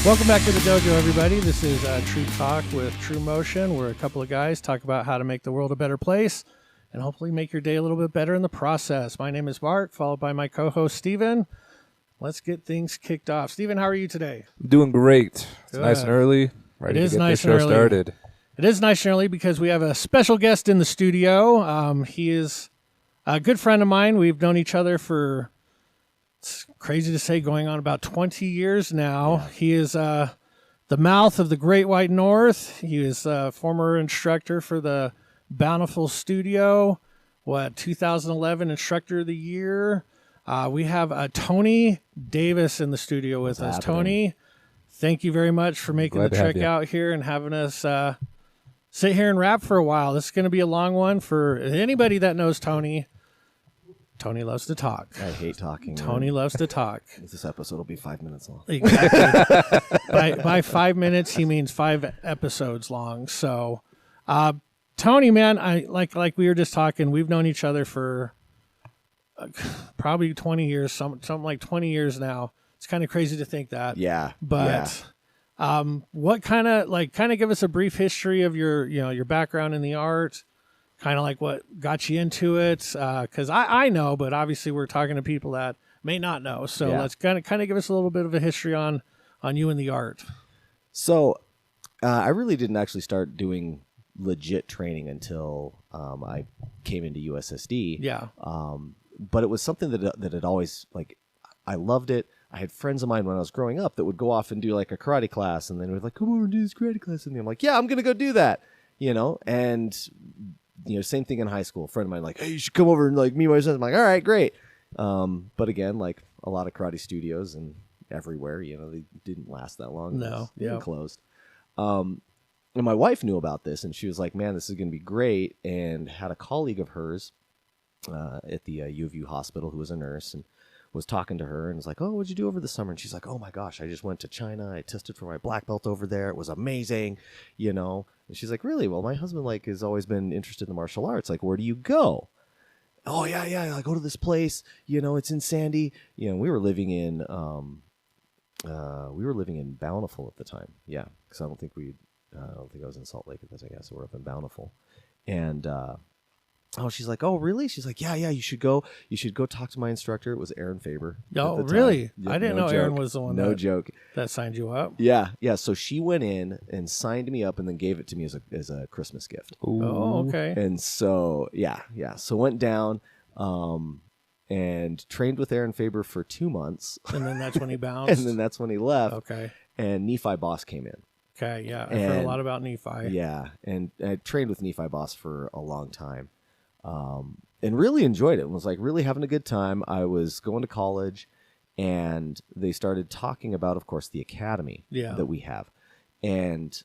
Welcome back to the dojo, everybody. This is TruTalk with TruMotion. We're a couple of guys talk about how to make the world a better place and hopefully make your day a little bit better in the process. My name is Mark, followed by my co-host Stephen. Let's get things kicked off. Stephen, how are you today? Doing great. It's Good. nice and early. Ready to get this show started. It is nice and early because we have a special guest in the studio. He is a good friend of mine. We've known each other for, it's crazy to say, going on about 20 years now. Yeah. He is the mouth of the Great White North. He is a former instructor for the Bountiful Studio. 2011 Instructor of the Year. We have Tony Davis in the studio with us. Tony, thank you very much for making the trek out here and having us sit here and rap for a while. This is going to be a long one for anybody that knows Tony. Tony loves to talk. I hate talking. Tony loves to talk. This episode will be 5 minutes long. Exactly. by 5 minutes, he means 5 episodes long. So, Tony, man, I like we were just talking. We've known each other for probably 20 years, something like 20 years now. It's kind of crazy to think that. Yeah. But what kind of give us a brief history of your background in the art, kind of like what got you into it. Cause I know, but obviously we're talking to people that may not know. So let's kind of give us a little bit of a history on you and the art. So, I really didn't actually start doing legit training until, I came into USSD. Yeah. But it was something that had always, like, I loved it. I had friends of mine when I was growing up that would go off and do like a karate class, and then would like, come over and do this karate class with me. I'm like, yeah, I'm going to go do that, and, same thing in high school. A friend of mine like, hey, you should come over and like meet my son. I'm like, all right, great. But again, like a lot of karate studios and everywhere, they didn't last that long. No, yeah. Closed. And my wife knew about this, and she was like, man, this is going to be great, and had a colleague of hers at the U of U hospital who was a nurse, and was talking to her and was like, oh, what'd you do over the summer? And she's like, oh my gosh, I just went to China. I tested for my black belt over there. It was amazing, And she's like, really? Well, my husband has always been interested in the martial arts. Like, where do you go? Oh yeah. I go to this place, it's in Sandy. We were living in Bountiful at the time. Yeah. Cause I don't think I was in Salt Lake at the time. Yeah. So we're up in Bountiful. And, she's like, oh, really? She's like, yeah, you should go talk to my instructor. It was Aaron Faber. Oh, really? Yeah, I didn't know joke. Aaron was the one that signed you up. Yeah. So she went in and signed me up and then gave it to me as a Christmas gift. Ooh. Oh, okay. And so, yeah. So went down and trained with Aaron Faber for 2 months. And then that's when he bounced? And then that's when he left. Okay. And Nephi Boss came in. Okay, yeah. I've heard a lot about Nephi. Yeah. And I trained with Nephi Boss for a long time. And really enjoyed it. And was like really having a good time. I was going to college, and they started talking about, of course, the academy that we have. And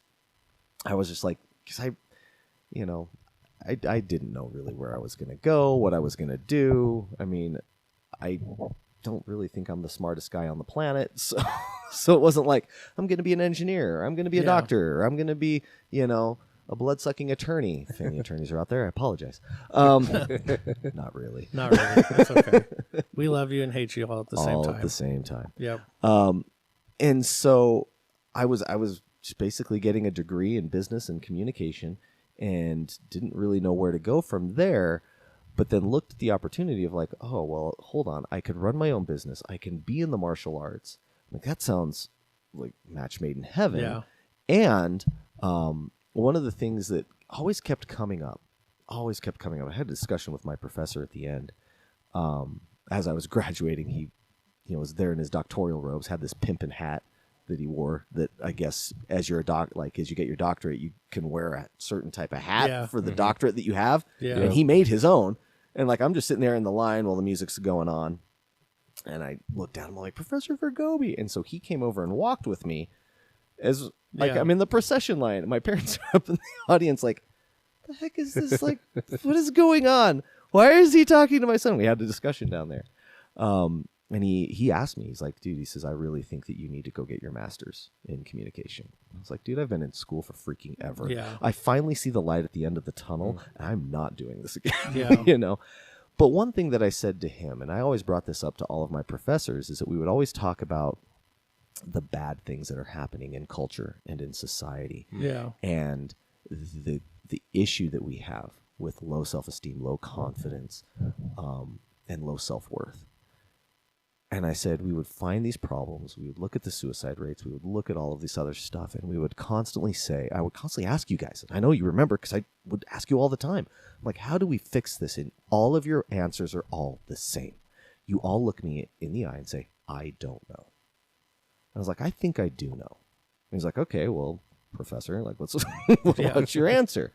I was just like, because I didn't know really where I was going to go, what I was going to do. I mean, I don't really think I'm the smartest guy on the planet. So it wasn't like, I'm going to be an engineer, or I'm going to be a doctor, or I'm going to be, a blood-sucking attorney. If any attorneys are out there, I apologize. Not really. Not really. That's okay. We love you and hate you all at the same time. All at the same time. Yep. And so I was just basically getting a degree in business and communication, and didn't really know where to go from there. But then looked at the opportunity of like, oh, well, hold on. I could run my own business. I can be in the martial arts. Like, that sounds like match made in heaven. Yeah. And one of the things that always kept coming up, I had a discussion with my professor at the end. As I was graduating, he was there in his doctoral robes, had this pimpin' hat that he wore that I guess as you're as you get your doctorate, you can wear a certain type of hat for the doctorate that you have. Yeah. And he made his own. And like, I'm just sitting there in the line while the music's going on. And I looked down, I'm like, Professor Vergobi. And so he came over and walked with me as I'm in the procession line. And my parents are up in the audience like, the heck is this? Like, what is going on? Why is he talking to my son? We had a discussion down there. And he asked me, he's like, dude, he says, I really think that you need to go get your master's in communication. I was like, dude, I've been in school for freaking ever. Yeah. I finally see the light at the end of the tunnel, and I'm not doing this again. Yeah. But one thing that I said to him, and I always brought this up to all of my professors, is that we would always talk about the bad things that are happening in culture and in society. Yeah. And the issue that we have with low self-esteem, low confidence, and low self-worth. And I said we would find these problems, we would look at the suicide rates, we would look at all of this other stuff, and we would constantly say, I would constantly ask you guys, and I know you remember because I would ask you all the time, I'm like, how do we fix this? And all of your answers are all the same. You all look me in the eye and say, I don't know. I was like, I think I do know. And he's like, okay, well, professor, like, what's your answer?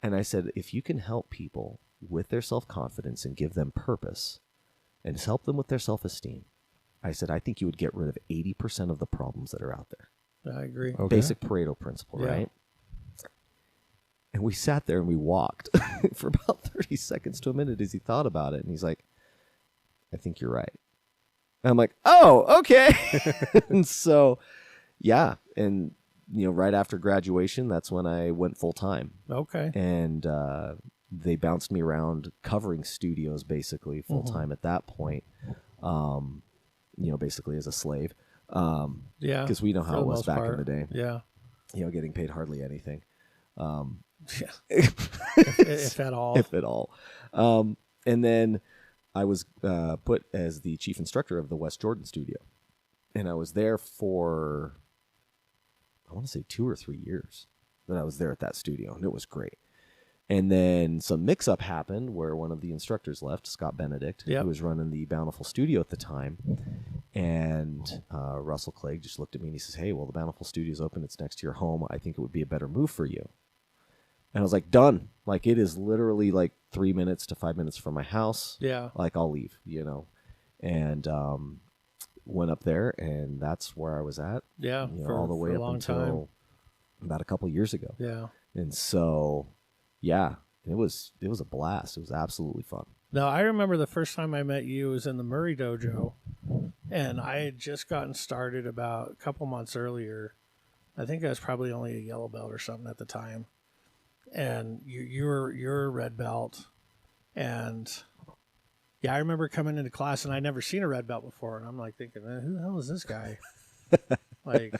And I said, if you can help people with their self-confidence and give them purpose and help them with their self-esteem, I said, I think you would get rid of 80% of the problems that are out there. I agree. Okay. Basic Pareto principle, right? And we sat there and we walked for about 30 seconds to a minute as he thought about it. And he's like, I think you're right. And I'm like, oh, okay. And so, yeah. And, right after graduation, that's when I went full time. Okay. And they bounced me around covering studios basically full time at that point, basically as a slave. Yeah. Because we know how it was back in the day. Yeah. Getting paid hardly anything. Yeah. if at all. If at all. And then I was put as the chief instructor of the West Jordan studio. And I was there for, I want to say 2 or 3 years that I was there at that studio. And it was great. And then some mix-up happened where one of the instructors left, Scott Benedict, who was running the Bountiful studio at the time. And Russell Clegg just looked at me and he says, hey, well, the Bountiful studio's open. It's next to your home. I think it would be a better move for you. And I was like, done. Like, it is literally like 3 minutes to 5 minutes from my house. Yeah. Like, I'll leave, And went up there, and that's where I was at. Yeah. All the way up until about a couple years ago. Yeah. And so, yeah, it was a blast. It was absolutely fun. No, I remember the first time I met you was in the Murray Dojo, and I had just gotten started about a couple months earlier. I think I was probably only a yellow belt or something at the time. And you're a red belt, and yeah, I remember coming into class and I'd never seen a red belt before, and I'm like thinking, who the hell is this guy? Like,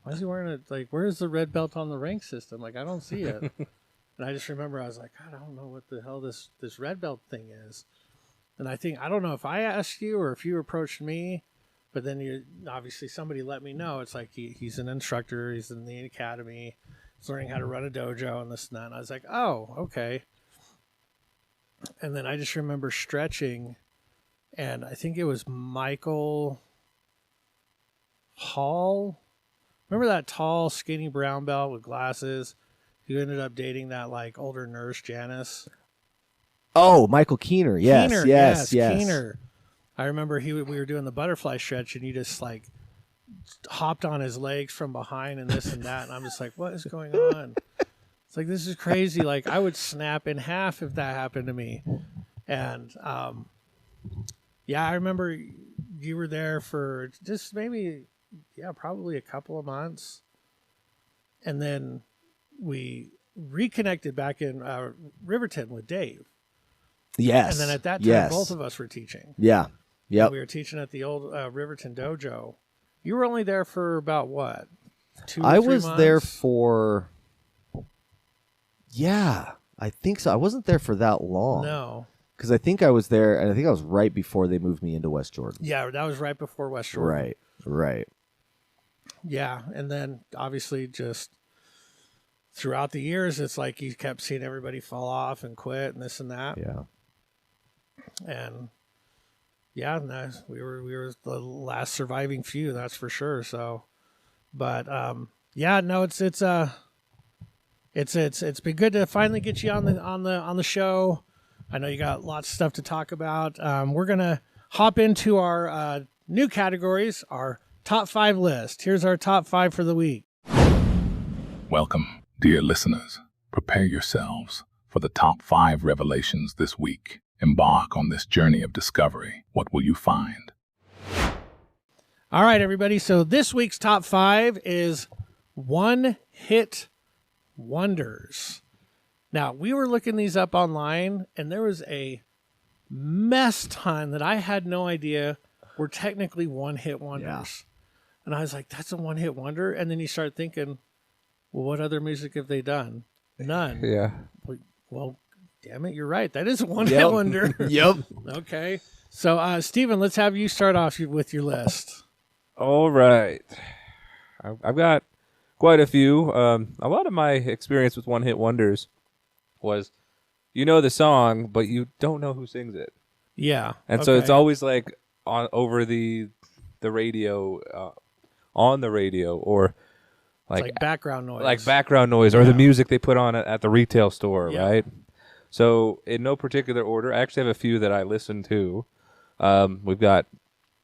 why is he wearing it? Like, where's the red belt on the rank system? Like, I don't see it. And I just remember I was like, God, I don't know what the hell this red belt thing is. And I don't know if I asked you or if you approached me, but then obviously somebody let me know. It's like he's an instructor, he's in the academy. Learning how to run a dojo and this and that. And I was like, oh, okay. And then I just remember stretching, and I think it was Michael Hall. Remember that tall, skinny brown belt with glasses who ended up dating that like older nurse, Janice? Oh, Michael Keener. Yes, yes. Keener. I remember we were doing the butterfly stretch, and you just like hopped on his legs from behind and this and that, and I'm just like, what is going on? It's like, this is crazy. Like, I would snap in half if that happened to me. And yeah, I remember you were there for just maybe probably a couple of months, and then we reconnected back in Riverton with Dave. Yes. And then at that time both of us were teaching. Yeah. Yep. We were teaching at the old Riverton dojo. You were only there for about what? 2 or 3 I was months? there for, I think so. I wasn't there for that long. No. Because I think I was there, and I think I was right before they moved me into West Jordan. Yeah, that was right before West Jordan. Right. Yeah, and then obviously just throughout the years, it's like you kept seeing everybody fall off and quit and this and that. Yeah. And yeah, no, we were the last surviving few, that's for sure. So, but no, it's been good to finally get you on the show. I know you got lots of stuff to talk about. We're gonna hop into our new categories, our top 5 list. Here's our top 5 for the week. Welcome, dear listeners. Prepare yourselves for the top 5 revelations this week. Embark on this journey of discovery. What will you find? All right, everybody. So this week's top 5 is one-hit wonders. Now, we were looking these up online, and there was a mess ton that I had no idea were technically one-hit wonders. And I was like, that's a one-hit wonder? And then you start thinking, well, what other music have they done? None. Yeah. Well, damn it, you're right. That is a one-hit wonder. Yep. Okay. So, Stephen, let's have you start off with your list. All right. I've got quite a few. A lot of my experience with one-hit wonders was, you know the song, but you don't know who sings it. Yeah. And so it's always like over the radio, on the radio, or like background noise. Like background noise, or the music they put on at the retail store, right? So in no particular order, I actually have a few that I listen to. We've got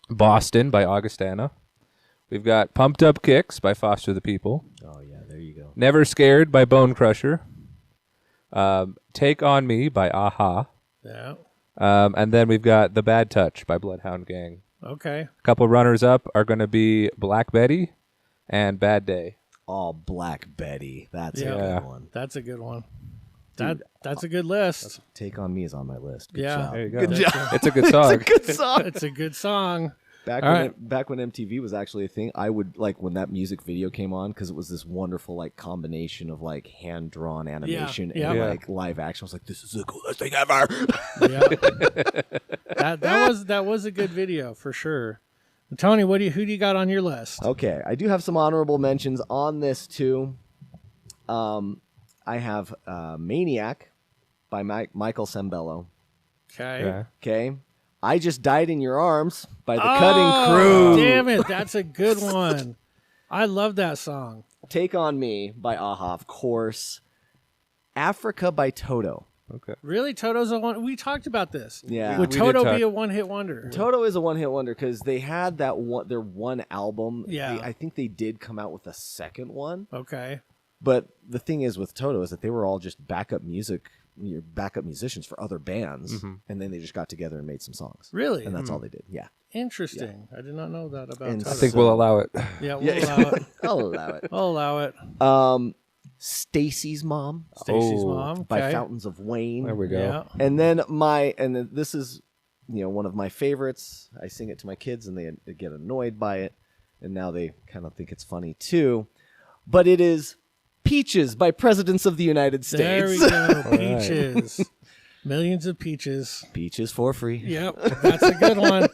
Boston by Augustana. We've got Pumped Up Kicks by Foster the People. Oh, yeah, there you go. Never Scared by Bone Crusher. Take On Me by Aha. Yeah. And then we've got The Bad Touch by Bloodhound Gang. Okay. A couple runners up are going to be Black Betty and Bad Day. Oh, Black Betty. That's a good one. That's a good one. Dude, that's a good list. Take On Me is on my list. Good Yeah. job. There you go. Good job. It's a good song. It's a good song. It's a good song. Back when MTV was actually a thing, I would like when that music video came on because it was this wonderful like combination of like hand drawn animation and like live action. I was like, this is the coolest thing ever. Yeah. that was a good video for sure. Tony, who do you got on your list? Okay, I do have some honorable mentions on this too. I have Maniac by Michael Sembello. Okay. Yeah. Okay. I Just Died in Your Arms by the Cutting Crew. Damn it, that's a good one. I love that song. Take On Me by Aha, of course. Africa by Toto. Okay. Really, Toto's a one. We talked about this. Yeah. Would We Toto did be a one-hit wonder? Toto is a one-hit wonder because they had their one album. Yeah. I think they did come out with a second one. Okay. But the thing is with Toto is that they were all just backup musicians for other bands, and then they just got together and made some songs. Really? And that's all they did. Yeah. Interesting. I did not know that about And Toto. I think we'll allow it. Yeah, we'll allow it. I'll allow it. I'll allow it. Stacy's Mom Stacy's Mom. by Okay. Fountains of Wayne. There we go. Yeah. And then this is, one of my favorites. I sing it to my kids and they get annoyed by it. And now they kind of think it's funny too. But it is Peaches by Presidents of the United States. There we go. Peaches. Millions of peaches. Peaches for free. Yep. That's a good one.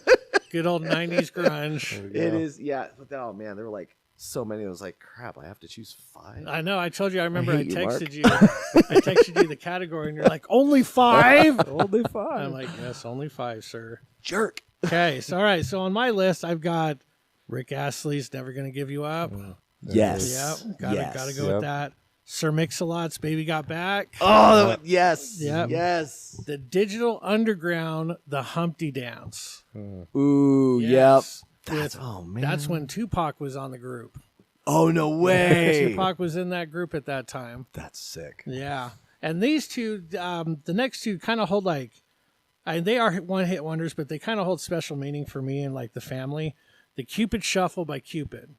Good old 90s grunge. It is, yeah. But, oh, man, there were like so many. I was like, crap, I have to choose 5. I know. I told you. I remember I hate you, Mark. texted you. I texted you the category, and you're like, only 5? Only 5. I'm like, yes, only 5, sir. Jerk. Okay. So, all right. So on my list, I've got Rick Astley's Never Gonna Give You Up. Yes. Yep. Gotta go Yep. with that. Sir Mix-a-Lot's Baby Got Back. Oh, yes. Yep. Yes. The Digital Underground, The Humpty Dance. Ooh, Yes. That's, oh, man. That's when Tupac was on the group. Oh, no way. Tupac was in that group at that time. That's sick. Yeah. And these two, the next two kind of hold they are one-hit wonders, but they kind of hold special meaning for me and like the family. The Cupid Shuffle by Cupid.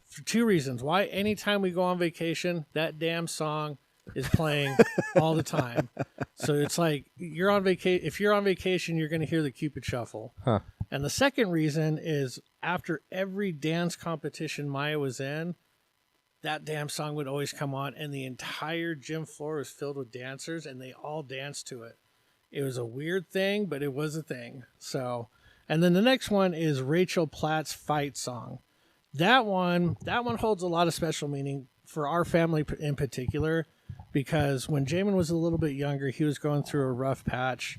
For 2 reasons. Why? Anytime we go on vacation, that damn song is playing all the time. So it's like you're on vacation. If you're on vacation, you're going to hear the Cupid Shuffle. Huh. And the second reason is after every dance competition Maya was in, that damn song would always come on, and the entire gym floor was filled with dancers, and they all danced to it. It was a weird thing, but it was a thing. So, and then the next one is Rachel Platt's Fight Song. That one holds a lot of special meaning for our family in particular, because when Jamin was a little bit younger, he was going through a rough patch,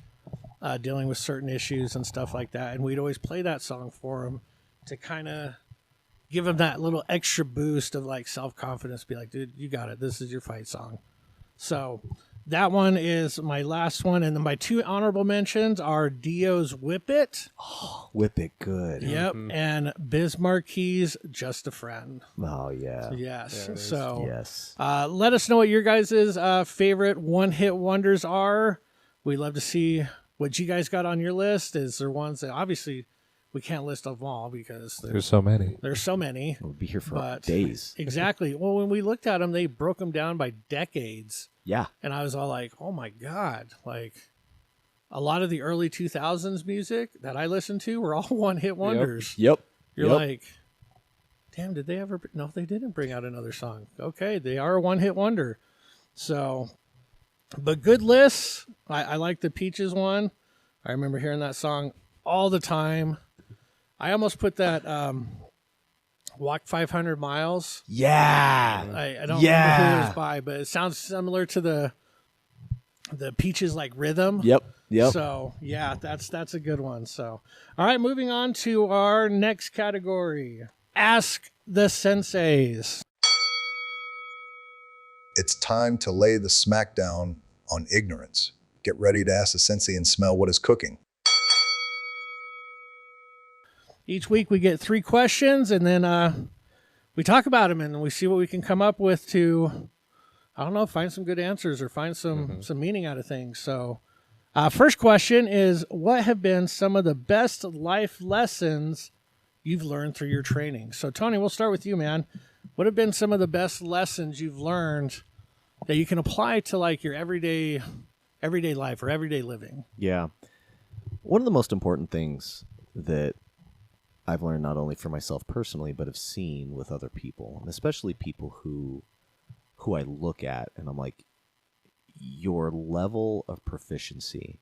dealing with certain issues and stuff like that. And we'd always play that song for him to kind of give him that little extra boost of like self-confidence. Be like, dude, you got it. This is your fight song. So that one is my last one. And then my 2 honorable mentions are Dio's Whip It. Oh, Whip It good. Yep. And Biz Marquis's Just a Friend. Oh, yeah. Yes. So Yes. let us know what your guys' favorite one-hit wonders are. We'd love to see what you guys got on your list. Is there ones that obviously we can't list them all because There's so many. there's so many. We'll be here for But- days. Exactly. Well, when we looked at them, they broke them down by decades. Yeah. And I was all like, oh my God. Like a lot of the early 2000s music that I listened to were all one-hit wonders. Yep. You're Yep. like, Damn, did they ever? No, they didn't bring out another song. Okay, they are a one-hit wonder. So, but good lists. I like the Peaches one. I remember hearing that song all the time. I almost put that Walk 500 Miles. Yeah. I don't remember who it was by, but it sounds similar to the Peaches like rhythm. Yep. So yeah, that's a good one. So all right, moving on to our next category. Ask the senseis. It's time to lay the smackdown on ignorance. Get ready to ask the sensei and smell what is cooking. Each week we get 3 questions, and then we talk about them, and we see what we can come up with to, I don't know, find some good answers or find some meaning out of things. So first question is, what have been some of the best life lessons you've learned through your training? So Tony, we'll start with you, man. What have been some of the best lessons you've learned that you can apply to like your everyday life or everyday living? Yeah. One of the most important things that I've learned, not only for myself personally, but have seen with other people, and especially people who I look at and I'm like, your level of proficiency,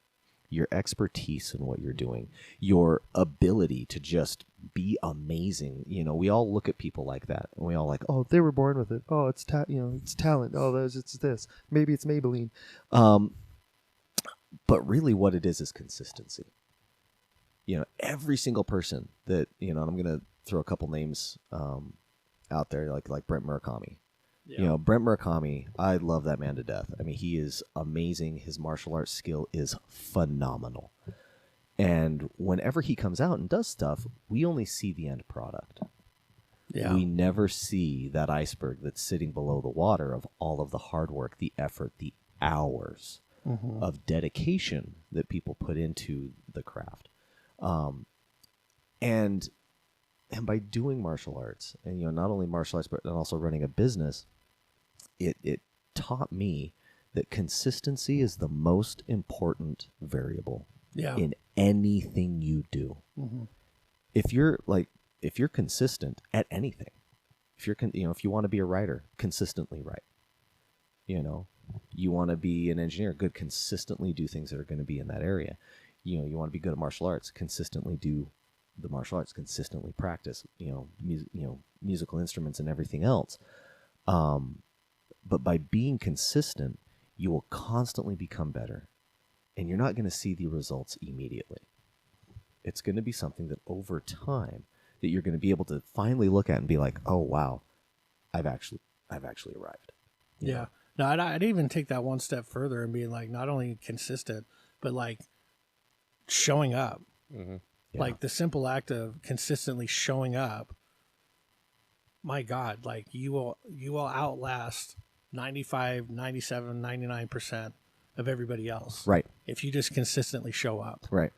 your expertise in what you're doing, your ability to just be amazing. You know, we all look at people like that, and we all like, oh, they were born with it. Oh, it's it's talent. Oh, it's this. Maybe it's Maybelline. But really, what it is consistency. You know, every single person that, and I'm going to throw a couple names out there, like Brent Murakami. Yeah. You know, Brent Murakami, I love that man to death. I mean, he is amazing. His martial arts skill is phenomenal. And whenever he comes out and does stuff, we only see the end product. Yeah. We never see that iceberg that's sitting below the water of all of the hard work, the effort, the hours of dedication that people put into the craft. And by doing martial arts, and not only martial arts but also running a business, it taught me that consistency is the most important variable in anything you do. If you're consistent at anything, if you want to be a writer, consistently write. You want to be an engineer, good, consistently do things that are going to be in that area. You want to be good at martial arts, consistently do the martial arts, consistently practice, musical instruments and everything else. But by being consistent, you will constantly become better, and you're not going to see the results immediately. It's going to be something that over time that you're going to be able to finally look at and be like, oh, wow, I've actually arrived. Yeah. No, I'd even take that one step further and be like, not only consistent, but like showing up. Yeah. Like the simple act of consistently showing up, my God, like you will outlast 95, 97, 99% of everybody else. Right. If you just consistently show up. Right.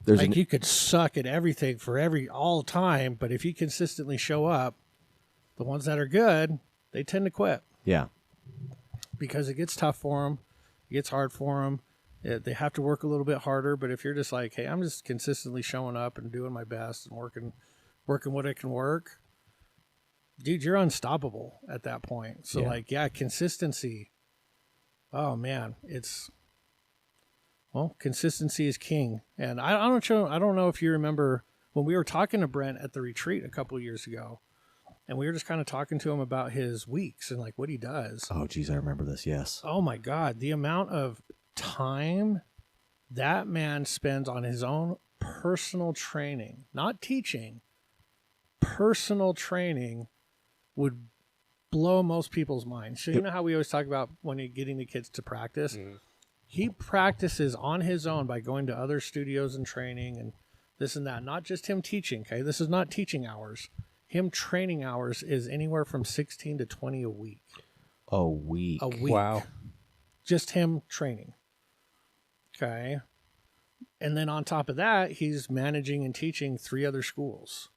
You could suck at everything for all time, but if you consistently show up, the ones that are good, they tend to quit. Yeah. Because it gets tough for them. It gets hard for them. They have to work a little bit harder, but if you're just like, hey, I'm just consistently showing up and doing my best and working what I can work, dude, you're unstoppable at that point. So consistency. Oh man, consistency is king. And I don't know if you remember when we were talking to Brent at the retreat a couple of years ago, and we were just kind of talking to him about his weeks and like what he does. Oh geez, I remember this. Yes. Oh my God, the amount of time that man spends on his own personal training, not teaching, personal training would blow most people's minds. So you know how we always talk about when you're getting the kids to practice? He practices on his own by going to other studios and training and this and that. Not just him teaching, okay? This is not teaching hours. Him training hours is anywhere from 16 to 20 a week. A week. Wow. Just him training. Okay. And then on top of that, he's managing and teaching 3 other schools.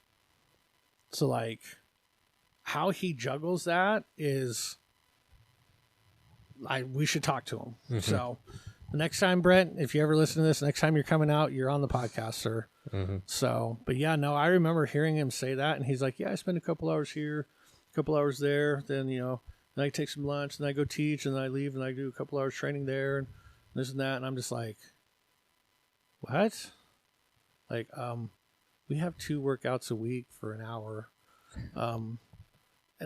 So like how he juggles that is we should talk to him. So the next time, Brett, if you ever listen to this, next time you're coming out, you're on the podcast, sir. Mm-hmm. So, but yeah, no, I remember hearing him say that, and he's like, yeah, I spend a couple hours here, a couple hours there, then, then I take some lunch, and I go teach, and then I leave, and I do a couple hours training there, and this and that, and I'm just like, what? Like, we have 2 workouts a week for an hour, and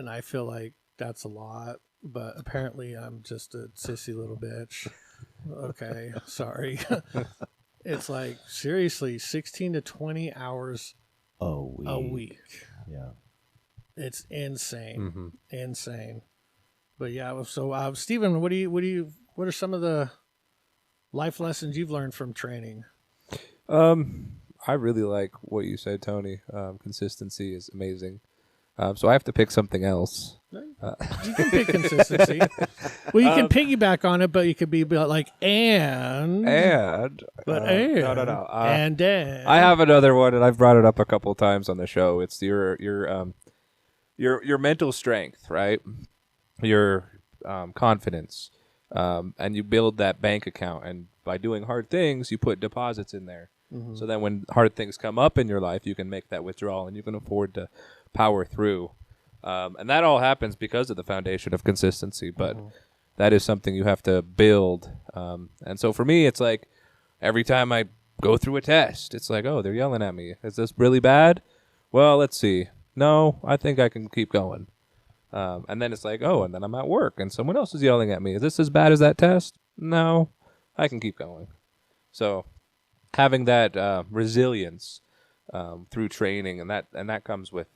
I feel like that's a lot, but apparently I'm just a sissy little bitch. Okay, sorry. It's like, seriously, 16 to 20 hours a week. Yeah. It's insane. Mm-hmm. Insane. But yeah, so Stephen, what are some of the life lessons you've learned from training? I really like what you said, Tony. Consistency is amazing. So I have to pick something else. You can pick consistency. Well, you can piggyback on it, but you could be like, No. and then I have another one, and I've brought it up a couple times on the show. It's your mental strength, right? Your confidence, and you build that bank account, and by doing hard things, you put deposits in there. Mm-hmm. So then when hard things come up in your life, you can make that withdrawal, and you can afford to power through. And that all happens because of the foundation of consistency, but that is something you have to build. And so for me, it's like every time I go through a test, it's like, oh, they're yelling at me. Is this really bad? Well, let's see. No, I think I can keep going. And then it's like, oh, and then I'm at work and someone else is yelling at me. Is this as bad as that test? No, I can keep going. So having that resilience through training, and that comes with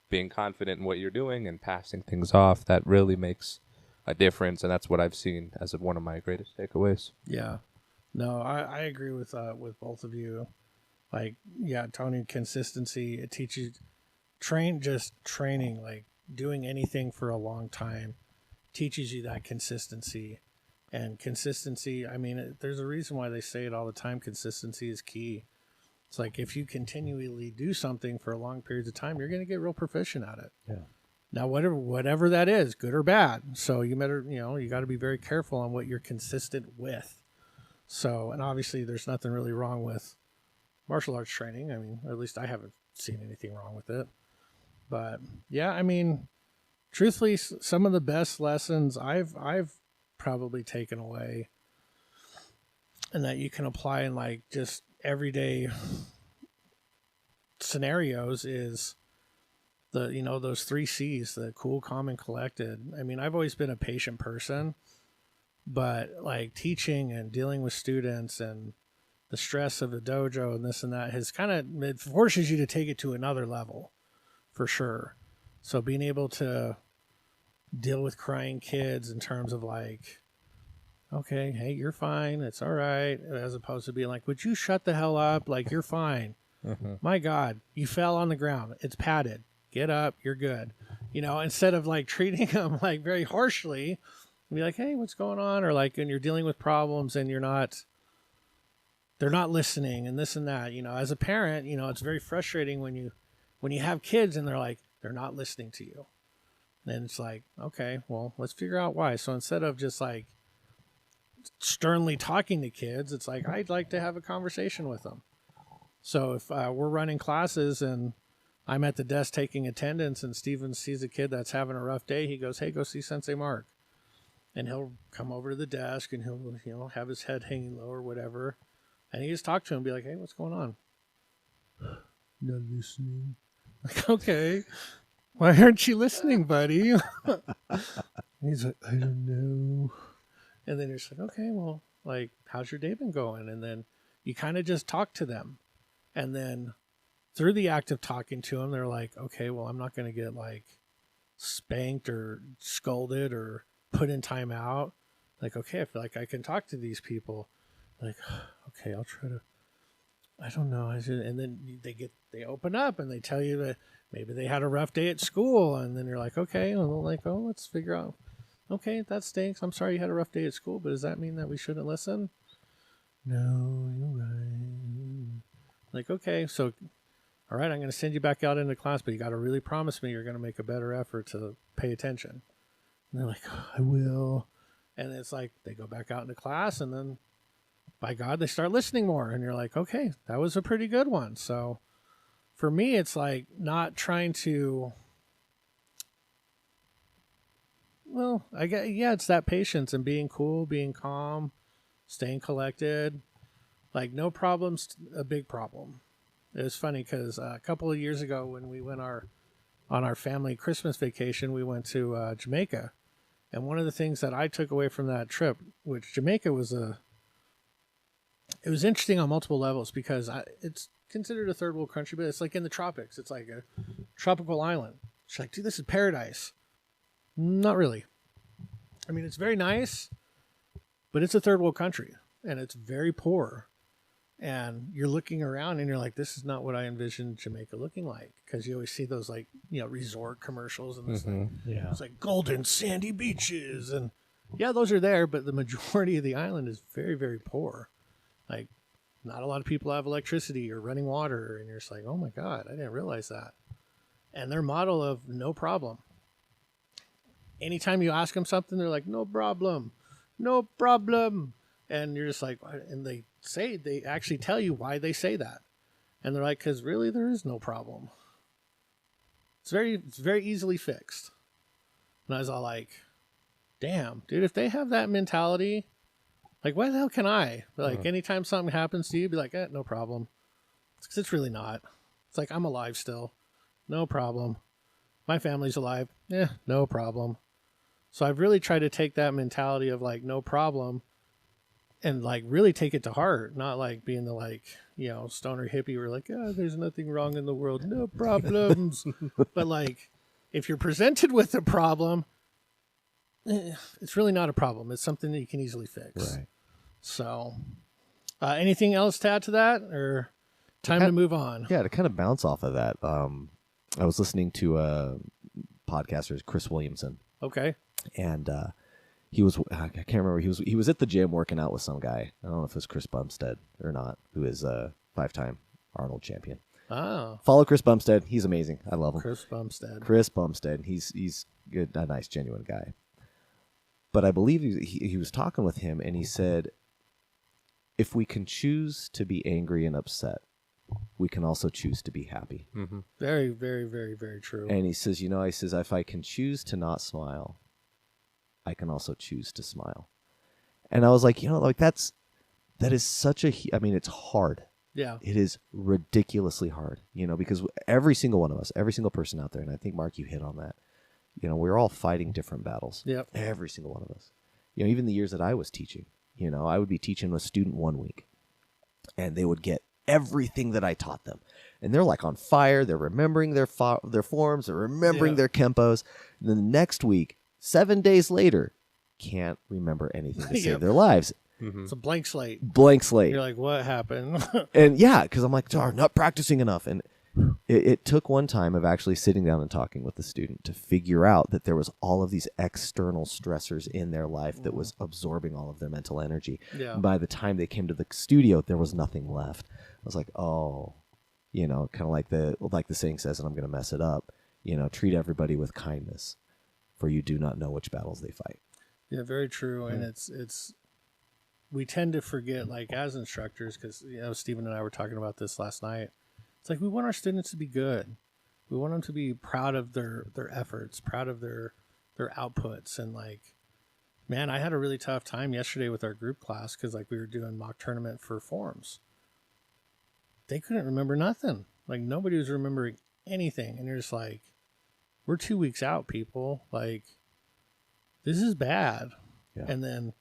being confident in what you're doing and passing things off, that really makes a difference. And that's what I've seen as one of my greatest takeaways. Yeah. No, I agree with both of you. Like, yeah, Tony, consistency, it teaches training, like doing anything for a long time teaches you that consistency. And consistency, I mean, there's a reason why they say it all the time. Consistency is key. It's like if you continually do something for long periods of time, you're going to get real proficient at it. Yeah. Now, whatever that is, good or bad. So you better, you got to be very careful on what you're consistent with. So, and obviously there's nothing really wrong with martial arts training. I mean, or at least I haven't seen anything wrong with it. But yeah, I mean, truthfully, some of the best lessons I've probably taken away and that you can apply in like just everyday scenarios is those 3 C's, the cool, calm, and collected. I mean, I've always been a patient person, but like teaching and dealing with students and the stress of the dojo and this and that has it forces you to take it to another level for sure. So being able to deal with crying kids in terms of like, okay, hey, you're fine, it's all right, as opposed to being like, would you shut the hell up? Like, you're fine. Mm-hmm. My God, you fell on the ground. It's padded. Get up. You're good. Instead of like treating them like very harshly, be like, hey, what's going on? Or like, when you're dealing with problems and they're not listening and this and that, as a parent, it's very frustrating when you have kids and they're not listening to you. And it's like, okay, well, let's figure out why. So instead of just like sternly talking to kids, it's like, I'd like to have a conversation with them. So if we're running classes and I'm at the desk taking attendance and Steven sees a kid that's having a rough day, he goes, hey, go see Sensei Mark. And he'll come over to the desk and he'll have his head hanging low or whatever. And he just talk to him and be like, hey, what's going on? Not listening. Like, okay, why aren't you listening, buddy? He's like, I don't know. And then you're just like, okay, well, like, how's your day been going? And then you kind of just talk to them. And then through the act of talking to them, they're like, okay, well, I'm not going to get like spanked or scolded or put in timeout. Like, okay, I feel like I can talk to these people. Like, okay, I'll try to, I don't know. And then they open up and they tell you that maybe they had a rough day at school. And then you're like, okay, well, like, oh, let's figure out. Okay, that stinks. I'm sorry you had a rough day at school, but does that mean that we shouldn't listen? No, you're right. Like, okay, so, all right, I'm going to send you back out into class, but you got to really promise me you're going to make a better effort to pay attention. And they're like, oh, I will. And it's like they go back out into class, and then by God, they start listening more. And you're like, okay, that was a pretty good one. So for me, it's like not trying to, well, I get, yeah, it's that patience and being cool, being calm, staying collected. Like no problem's a big problem. It was funny because a couple of years ago when we went on our family Christmas vacation, we went to Jamaica. And one of the things that I took away from that trip, which Jamaica was it was interesting on multiple levels because it's considered a third world country, but it's like in the tropics. It's like a tropical island. It's like, dude, this is paradise. Not really. I mean, it's very nice, but it's a third world country and it's very poor. And you're looking around and you're like, this is not what I envisioned Jamaica looking like. Because you always see those like, you know, resort commercials and this thing. Yeah. It's like golden sandy beaches. And yeah, those are there, but the majority of the island is very, very poor. Like not a lot of people have electricity or running water. And you're just like, oh my God, I didn't realize that. And their model of no problem. Anytime you ask them something, they're like, no problem, no problem. And you're just like, and they actually tell you why they say that. And they're like, because really there is no problem. It's very easily fixed. And I was all like, damn, dude, if they have that mentality, like, why the hell can I? Like, anytime something happens to you, be like, no problem. Because it's really not. It's like, I'm alive still. No problem. My family's alive. No problem. So I've really tried to take that mentality of like, no problem, and like really take it to heart, not like being the like, you know, stoner hippie where like, there's nothing wrong in the world, no problems. But like, if you're presented with a problem, it's really not a problem. It's something that you can easily fix. Right. So, anything else to add to that, or time to move on? Yeah, to kind of bounce off of that, I was listening to podcaster Chris Williamson. Okay. And he was, I can't remember, he was at the gym working out with some guy. I don't know if it was Chris Bumstead or not, who is a 5-time Arnold champion. Oh. Follow Chris Bumstead. He's amazing. I love him. Chris Bumstead. He's good, a nice, genuine guy. But I believe he was talking with him, and he said, if we can choose to be angry and upset, we can also choose to be happy. Mm-hmm. Very, very, very, very true. And he says, if I can choose to not smile, I can also choose to smile. And I was like, that is such it's hard. Yeah. It is ridiculously hard, because every single one of us, every single person out there, and I think, Mark, you hit on that, we're all fighting different battles. Yep. Every single one of us. Even the years that I was teaching, I would be teaching a student 1 week, and they would get everything that I taught them. And they're like on fire. They're remembering their forms. They're remembering their kempos. And then the next week, 7 days later, can't remember anything to save their lives. Mm-hmm. It's a blank slate. Blank slate. You're like, what happened? And yeah, because I'm like, not practicing enough. And it took one time of actually sitting down and talking with the student to figure out that there was all of these external stressors in their life that was absorbing all of their mental energy. Yeah. By the time they came to the studio, there was nothing left. I was like, oh, kind of like the saying says, and I'm going to mess it up, treat everybody with kindness, for you do not know which battles they fight. Yeah, very true. And it's we tend to forget, like as instructors, because Stephen and I were talking about this last night. It's like we want our students to be good. We want them to be proud of their efforts, proud of their outputs. And like, man, I had a really tough time yesterday with our group class because like we were doing mock tournament for forms. They couldn't remember nothing. Like nobody was remembering anything. And you're just like, we're 2 weeks out, people. Like, this is bad. Yeah. And then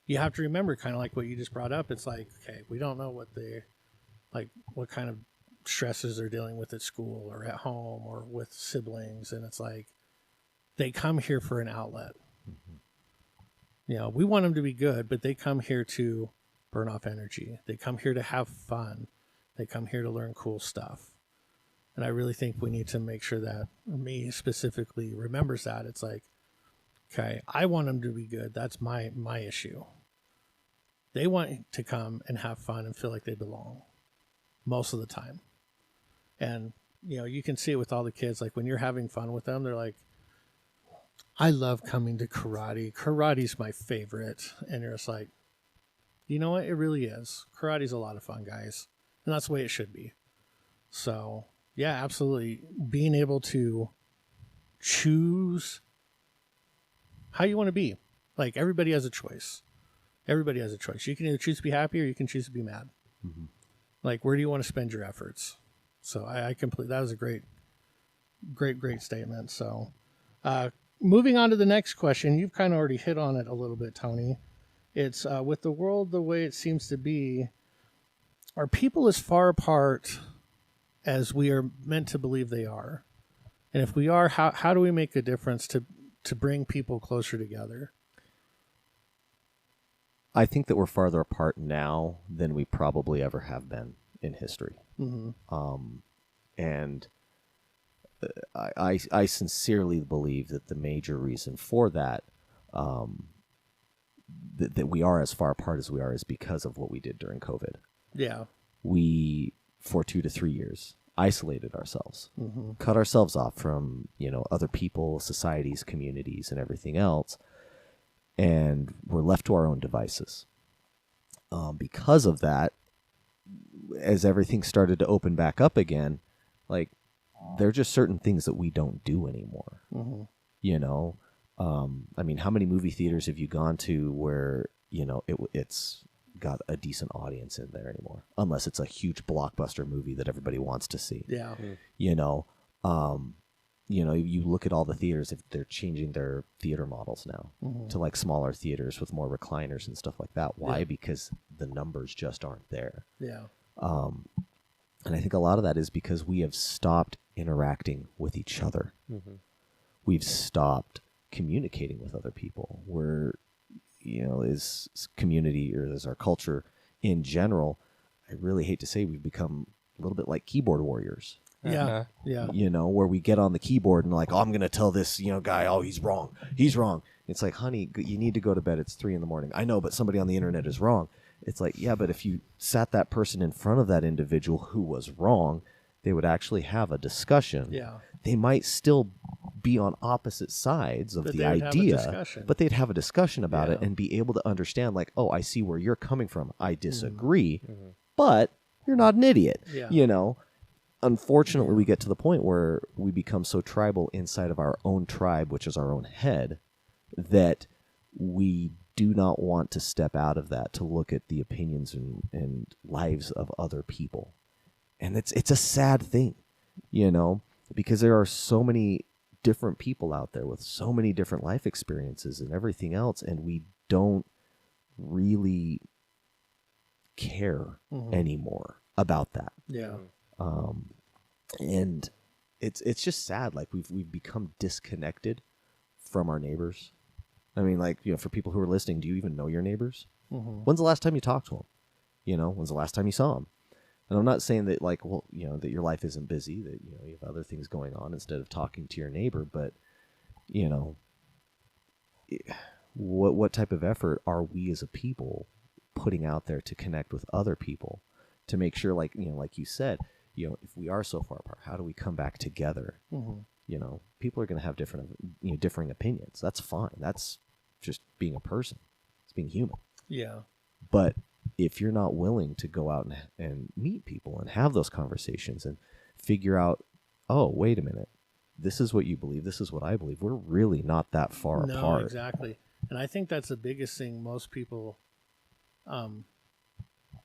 you have to remember, kind of like what you just brought up. It's like, okay, we don't know what kind of stresses they're dealing with at school or at home or with siblings. And it's like, they come here for an outlet. Mm-hmm. We want them to be good, but they come here to burn off energy. They come here to have fun. They come here to learn cool stuff. And I really think we need to make sure that me specifically remembers that. It's like, okay, I want them to be good. That's my issue. They want to come and have fun and feel like they belong most of the time. And, you can see it with all the kids. Like when you're having fun with them, they're like, I love coming to karate. Karate's my favorite. And you're just like, You know what? It really is. Karate's a lot of fun, guys. And that's the way it should be. So, yeah, absolutely. Being able to choose how you want to be. Like, everybody has a choice. Everybody has a choice. You can either choose to be happy or you can choose to be mad. Mm-hmm. Like, where do you want to spend your efforts? So, I completely, that was a great statement. So, moving on to the next question, you've kind of already hit on it a little bit, Tony. It's with the world the way it seems to be, are people as far apart as we are meant to believe they are? And if we are, how do we make a difference to bring people closer together? I think that we're farther apart now than we probably ever have been in history. Mm-hmm. And I sincerely believe that the major reason for that, that we are as far apart as we are, is because of what we did during COVID. Yeah. We, for 2 to 3 years, isolated ourselves, cut ourselves off from, other people, societies, communities, and everything else, and we're left to our own devices. Because of that, as everything started to open back up again, like, there are just certain things that we don't do anymore. I mean, how many movie theaters have you gone to where, it's got a decent audience in there anymore? Unless it's a huge blockbuster movie that everybody wants to see. Yeah. You look at all the theaters, if they're changing their theater models now to like smaller theaters with more recliners and stuff like that. Why? Yeah. Because the numbers just aren't there. Yeah. And I think a lot of that is because we have stopped interacting with each other. Mm-hmm. We've stopped communicating with other people. We're, as community, or as our culture in general, I really hate to say, we've become a little bit like keyboard warriors. Yeah. Yeah. Where we get on the keyboard and like, oh, I'm going to tell this, guy, oh, he's wrong. He's wrong. It's like, honey, you need to go to bed. It's 3 a.m. I know, but somebody on the internet is wrong. It's like, yeah, but if you sat that person in front of that individual who was wrong, they would actually have a discussion. Yeah. They might still be on opposite sides of the idea, but they'd have a discussion about it and be able to understand, like, oh, I see where you're coming from. I disagree, but you're not an idiot. Yeah. Unfortunately, we get to the point where we become so tribal inside of our own tribe, which is our own head, that we do not want to step out of that to look at the opinions and lives of other people. And it's a sad thing, because there are so many different people out there with so many different life experiences and everything else, and we don't really care anymore about that. Yeah. And it's just sad. Like, we've become disconnected from our neighbors. I mean, like, for people who are listening, do you even know your neighbors? When's the last time you talked to them? When's the last time you saw them? And I'm not saying that, like, well, that your life isn't busy, that, you have other things going on instead of talking to your neighbor, but, what type of effort are we as a people putting out there to connect with other people, to make sure, like, like you said, if we are so far apart, how do we come back together? People are going to have differing opinions. That's fine. That's just being a person. It's being human. Yeah. But if you're not willing to go out and meet people and have those conversations and figure out, oh, wait a minute, this is what you believe, this is what I believe, we're really not that far apart. No, exactly. And I think that's the biggest thing most people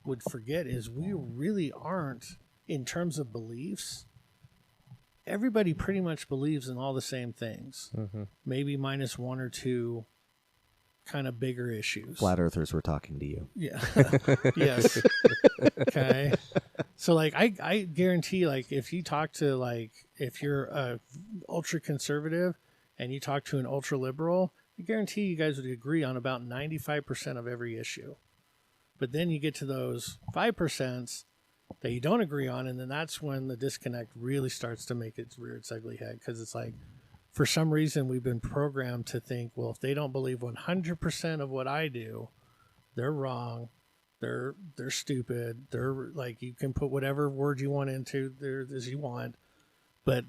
would forget, is we really aren't, in terms of beliefs, everybody pretty much believes in all the same things. Maybe minus 1 or 2 kind of bigger issues. Flat earthers were talking to you. Yeah. Yes. Okay. So, like, I guarantee, like, if you talk to, like, if you're a ultra conservative and you talk to an ultra liberal, I guarantee you guys would agree on about 95% of every issue. But then you get to those 5% that you don't agree on, and then that's when the disconnect really starts to make its rear its ugly head, because it's like, for some reason, we've been programmed to think, well, if they don't believe 100% of what I do, they're wrong, they're stupid, they're, like, you can put whatever word you want into there as you want, but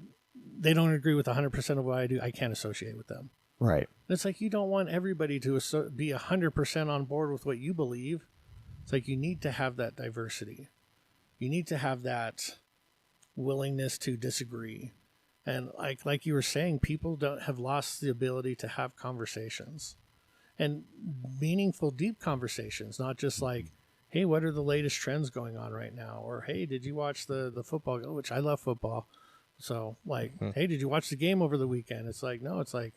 they don't agree with 100% of what I do, I can't associate with them. Right. And it's like, you don't want everybody to be 100% on board with what you believe. It's like you need to have that diversity. You need to have that willingness to disagree. And like you were saying, people have lost the ability to have conversations, and meaningful, deep conversations, not just like, hey, what are the latest trends going on right now? Or, hey, did you watch the football, which I love football. So like, hey, did you watch the game over the weekend? It's like, no, it's like,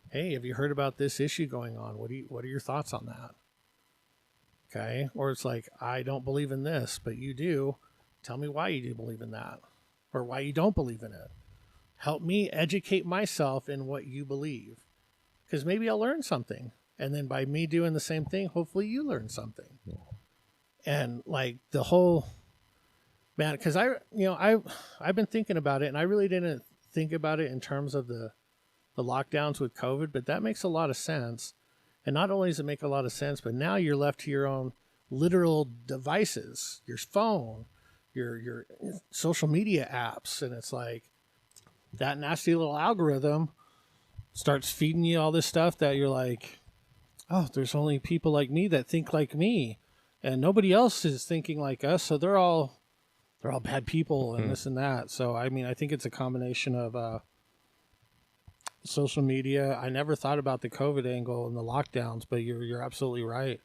hey, have you heard about this issue going on? What are your thoughts on that? Okay. Or it's like, I don't believe in this, but you do. Tell me why you do believe in that, or why you don't believe in it. Help me educate myself in what you believe, because maybe I'll learn something. And then by me doing the same thing, hopefully you learn something. Yeah. And like the whole, man, because I've been thinking about it, and I really didn't think about it in terms of the lockdowns with COVID, but that makes a lot of sense. And not only does it make a lot of sense, but now you're left to your own literal devices, your phone, your social media apps, and it's like that nasty little algorithm starts feeding you all this stuff that you're like, oh, there's only people like me that think like me, and nobody else is thinking like us, so they're all bad people and this and that. So I mean, I think it's a combination of social media. I never thought about the COVID angle and the lockdowns, but you're absolutely right.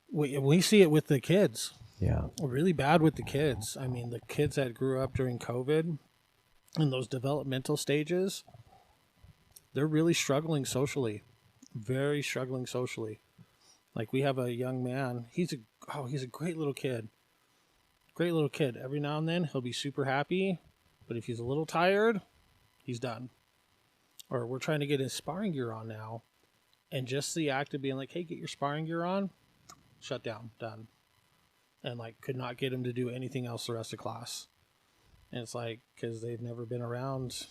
We see it with the kids. Yeah. Really bad with the kids. I mean, the kids that grew up during COVID in those developmental stages, they're really struggling socially. Very struggling socially. Like we have a young man, he's a great little kid. Great little kid. Every now and then he'll be super happy, but if he's a little tired, he's done. Or we're trying to get his sparring gear on now, and just the act of being like, hey, get your sparring gear on, shut down, done. And like could not get him to do anything else the rest of class. And it's like, because they've never been around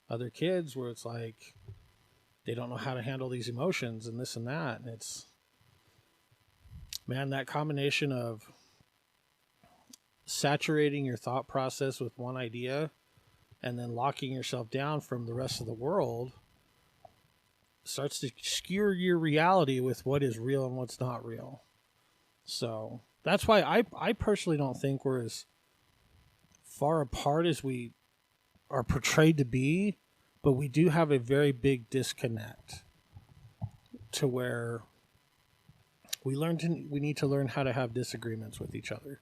other kids where it's like they don't know how to handle these emotions and this and that. And it's, man, that combination of saturating your thought process with one idea and then locking yourself down from the rest of the world starts to skewer your reality with what is real and what's not real. So that's why I personally don't think we're as far apart as we are portrayed to be, but we do have a very big disconnect to where we need to learn how to have disagreements with each other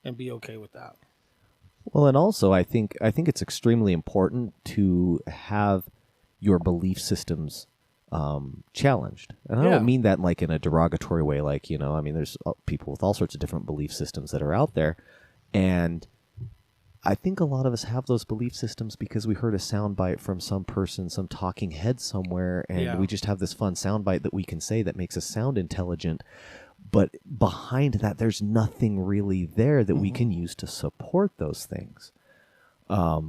and be okay with that. Well, and also I think it's extremely important to have your belief systems challenged. And I don't mean that like in a derogatory way, like, I mean, there's people with all sorts of different belief systems that are out there. And I think a lot of us have those belief systems because we heard a soundbite from some person, some talking head somewhere, and we just have this fun soundbite that we can say that makes us sound intelligent. But behind that, there's nothing really there that we can use to support those things. I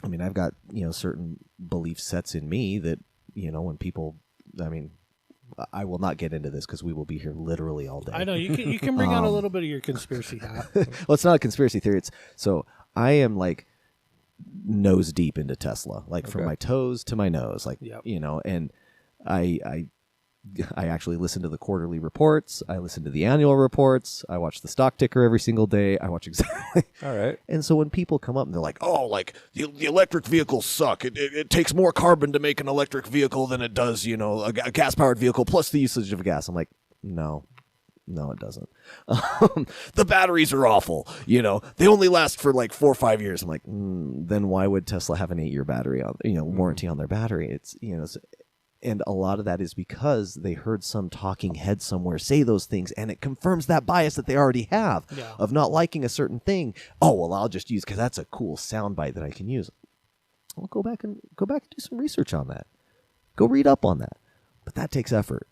mean, I've got, certain belief sets in me that, when people, I mean, I will not get into this because we will be here literally all day. I know you can bring out a little bit of your conspiracy hat. Well, it's not a conspiracy theory. So I am like nose deep into Tesla, like from my toes to my nose, like and I actually listen to the quarterly reports. I listen to the annual reports. I watch the stock ticker every single day. I watch exactly. All right. And so when people come up and they're like, "Oh, like the electric vehicles suck. It takes more carbon to make an electric vehicle than it does, a gas-powered vehicle plus the usage of gas." I'm like, no, it doesn't. The batteries are awful. They only last for like 4 or 5 years. I'm like, then why would Tesla have an 8-year battery on, warranty on their battery? It's, and a lot of that is because they heard some talking head somewhere say those things, and it confirms that bias that they already have of not liking a certain thing. Oh, well, I'll just use because that's a cool soundbite that I can use. I'll go back and do some research on that. Go read up on that. But that takes effort.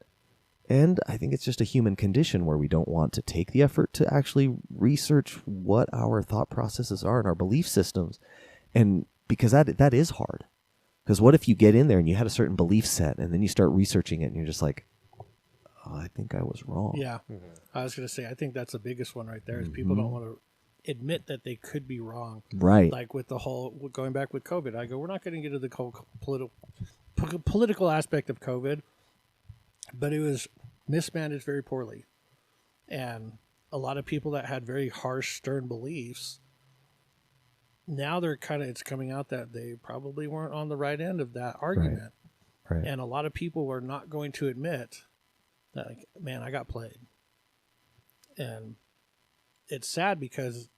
And I think it's just a human condition where we don't want to take the effort to actually research what our thought processes are and our belief systems. And because that is hard. Because what if you get in there and you had a certain belief set and then you start researching it and you're just like, oh, I think I was wrong. Yeah. I was going to say, I think that's the biggest one right there is people don't want to admit that they could be wrong. Right. Like with the whole, going back with COVID, I go, we're not going to get into the whole political aspect of COVID, but it was mismanaged very poorly. And a lot of people that had very harsh, stern beliefs, now it's coming out that they probably weren't on the right end of that argument. Right. And a lot of people were not going to admit that, like, man, I got played. And it's sad because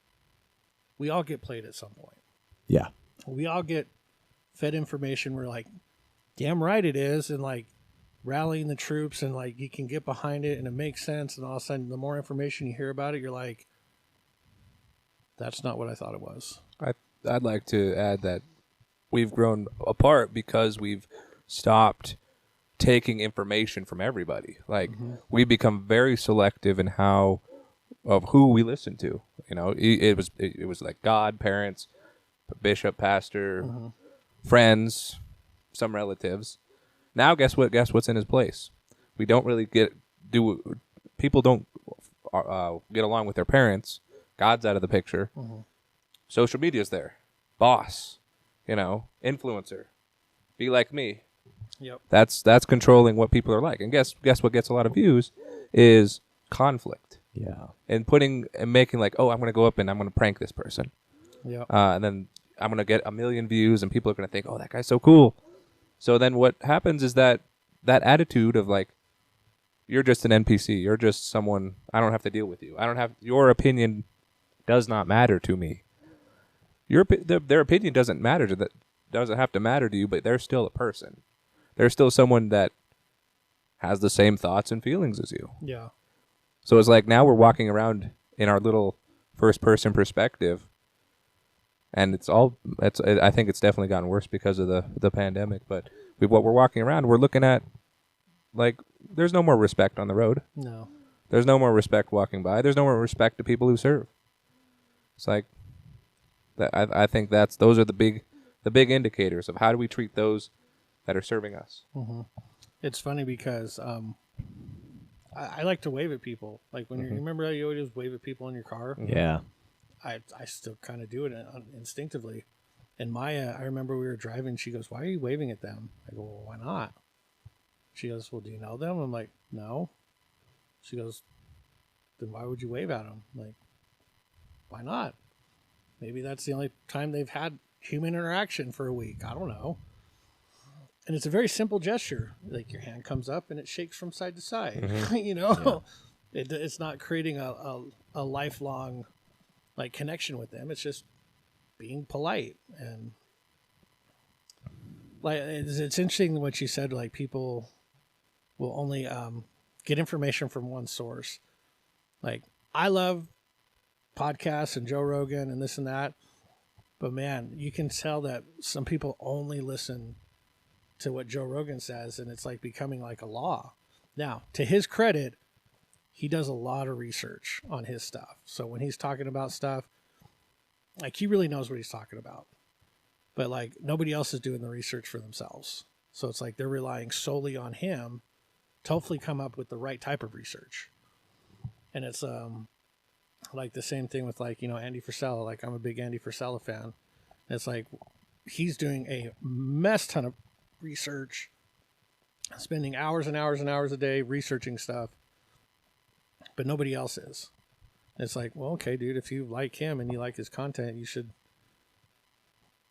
we all get played at some point. Yeah. We all get fed information. We're like, damn right it is. And like rallying the troops and like you can get behind it and it makes sense. And all of a sudden, the more information you hear about it, you're like, that's not what I thought it was. I'd like to add that we've grown apart because we've stopped taking information from everybody. Like we become very selective in of who we listen to. You know, it was like God, parents, bishop, pastor, friends, some relatives. Now, guess what's in his place? We don't really people don't get along with their parents. God's out of the picture. Social media's there. Boss, influencer. Be like me. Yep. That's controlling what people are like. And guess what gets a lot of views is conflict. Yeah. And making like, oh, I'm going to go up and I'm going to prank this person. Yeah. And then I'm going to get 1 million views and people are going to think, oh, that guy's so cool. So then what happens is that attitude of like, you're just an NPC. You're just someone, I don't have to deal with you. Your opinion does not matter to me. Their opinion doesn't have to matter to you, but they're still a person. They're still someone that has the same thoughts and feelings as you. Yeah. So it's like now we're walking around in our little first-person perspective, and I think it's definitely gotten worse because of the pandemic. But what we're walking around, we're looking at, like, there's no more respect on the road. No. There's no more respect walking by. There's no more respect to people who serve. It's like, I think those are the big indicators of how do we treat those that are serving us. Mm-hmm. It's funny because I like to wave at people. Like when you remember how you always wave at people in your car? Yeah. I still kind of do it instinctively. And Maya, I remember we were driving. She goes, "Why are you waving at them?" I go, "Well, why not?" She goes, "Well, do you know them?" I'm like, "No." She goes, "Then why would you wave at them?" I'm like, "Why not? Maybe that's the only time they've had human interaction for a week. I don't know." And it's a very simple gesture. Like your hand comes up and it shakes from side to side. It's not creating a lifelong like connection with them. It's just being polite. And like it's interesting what you said. Like people will only get information from one source. Like I love podcasts and Joe Rogan and this and that, but man, you can tell that some people only listen to what Joe Rogan says, and it's like becoming like a law. Now, to his credit, he does a lot of research on his stuff. So when he's talking about stuff, like he really knows what he's talking about. But like nobody else is doing the research for themselves. So it's like they're relying solely on him to hopefully come up with the right type of research. And it's like the same thing with like, Andy Frisella. Like I'm a big Andy Frisella fan. It's like he's doing a mess ton of research, spending hours and hours and hours a day researching stuff, but nobody else is. It's like, well, okay, dude, if you like him and you like his content, you should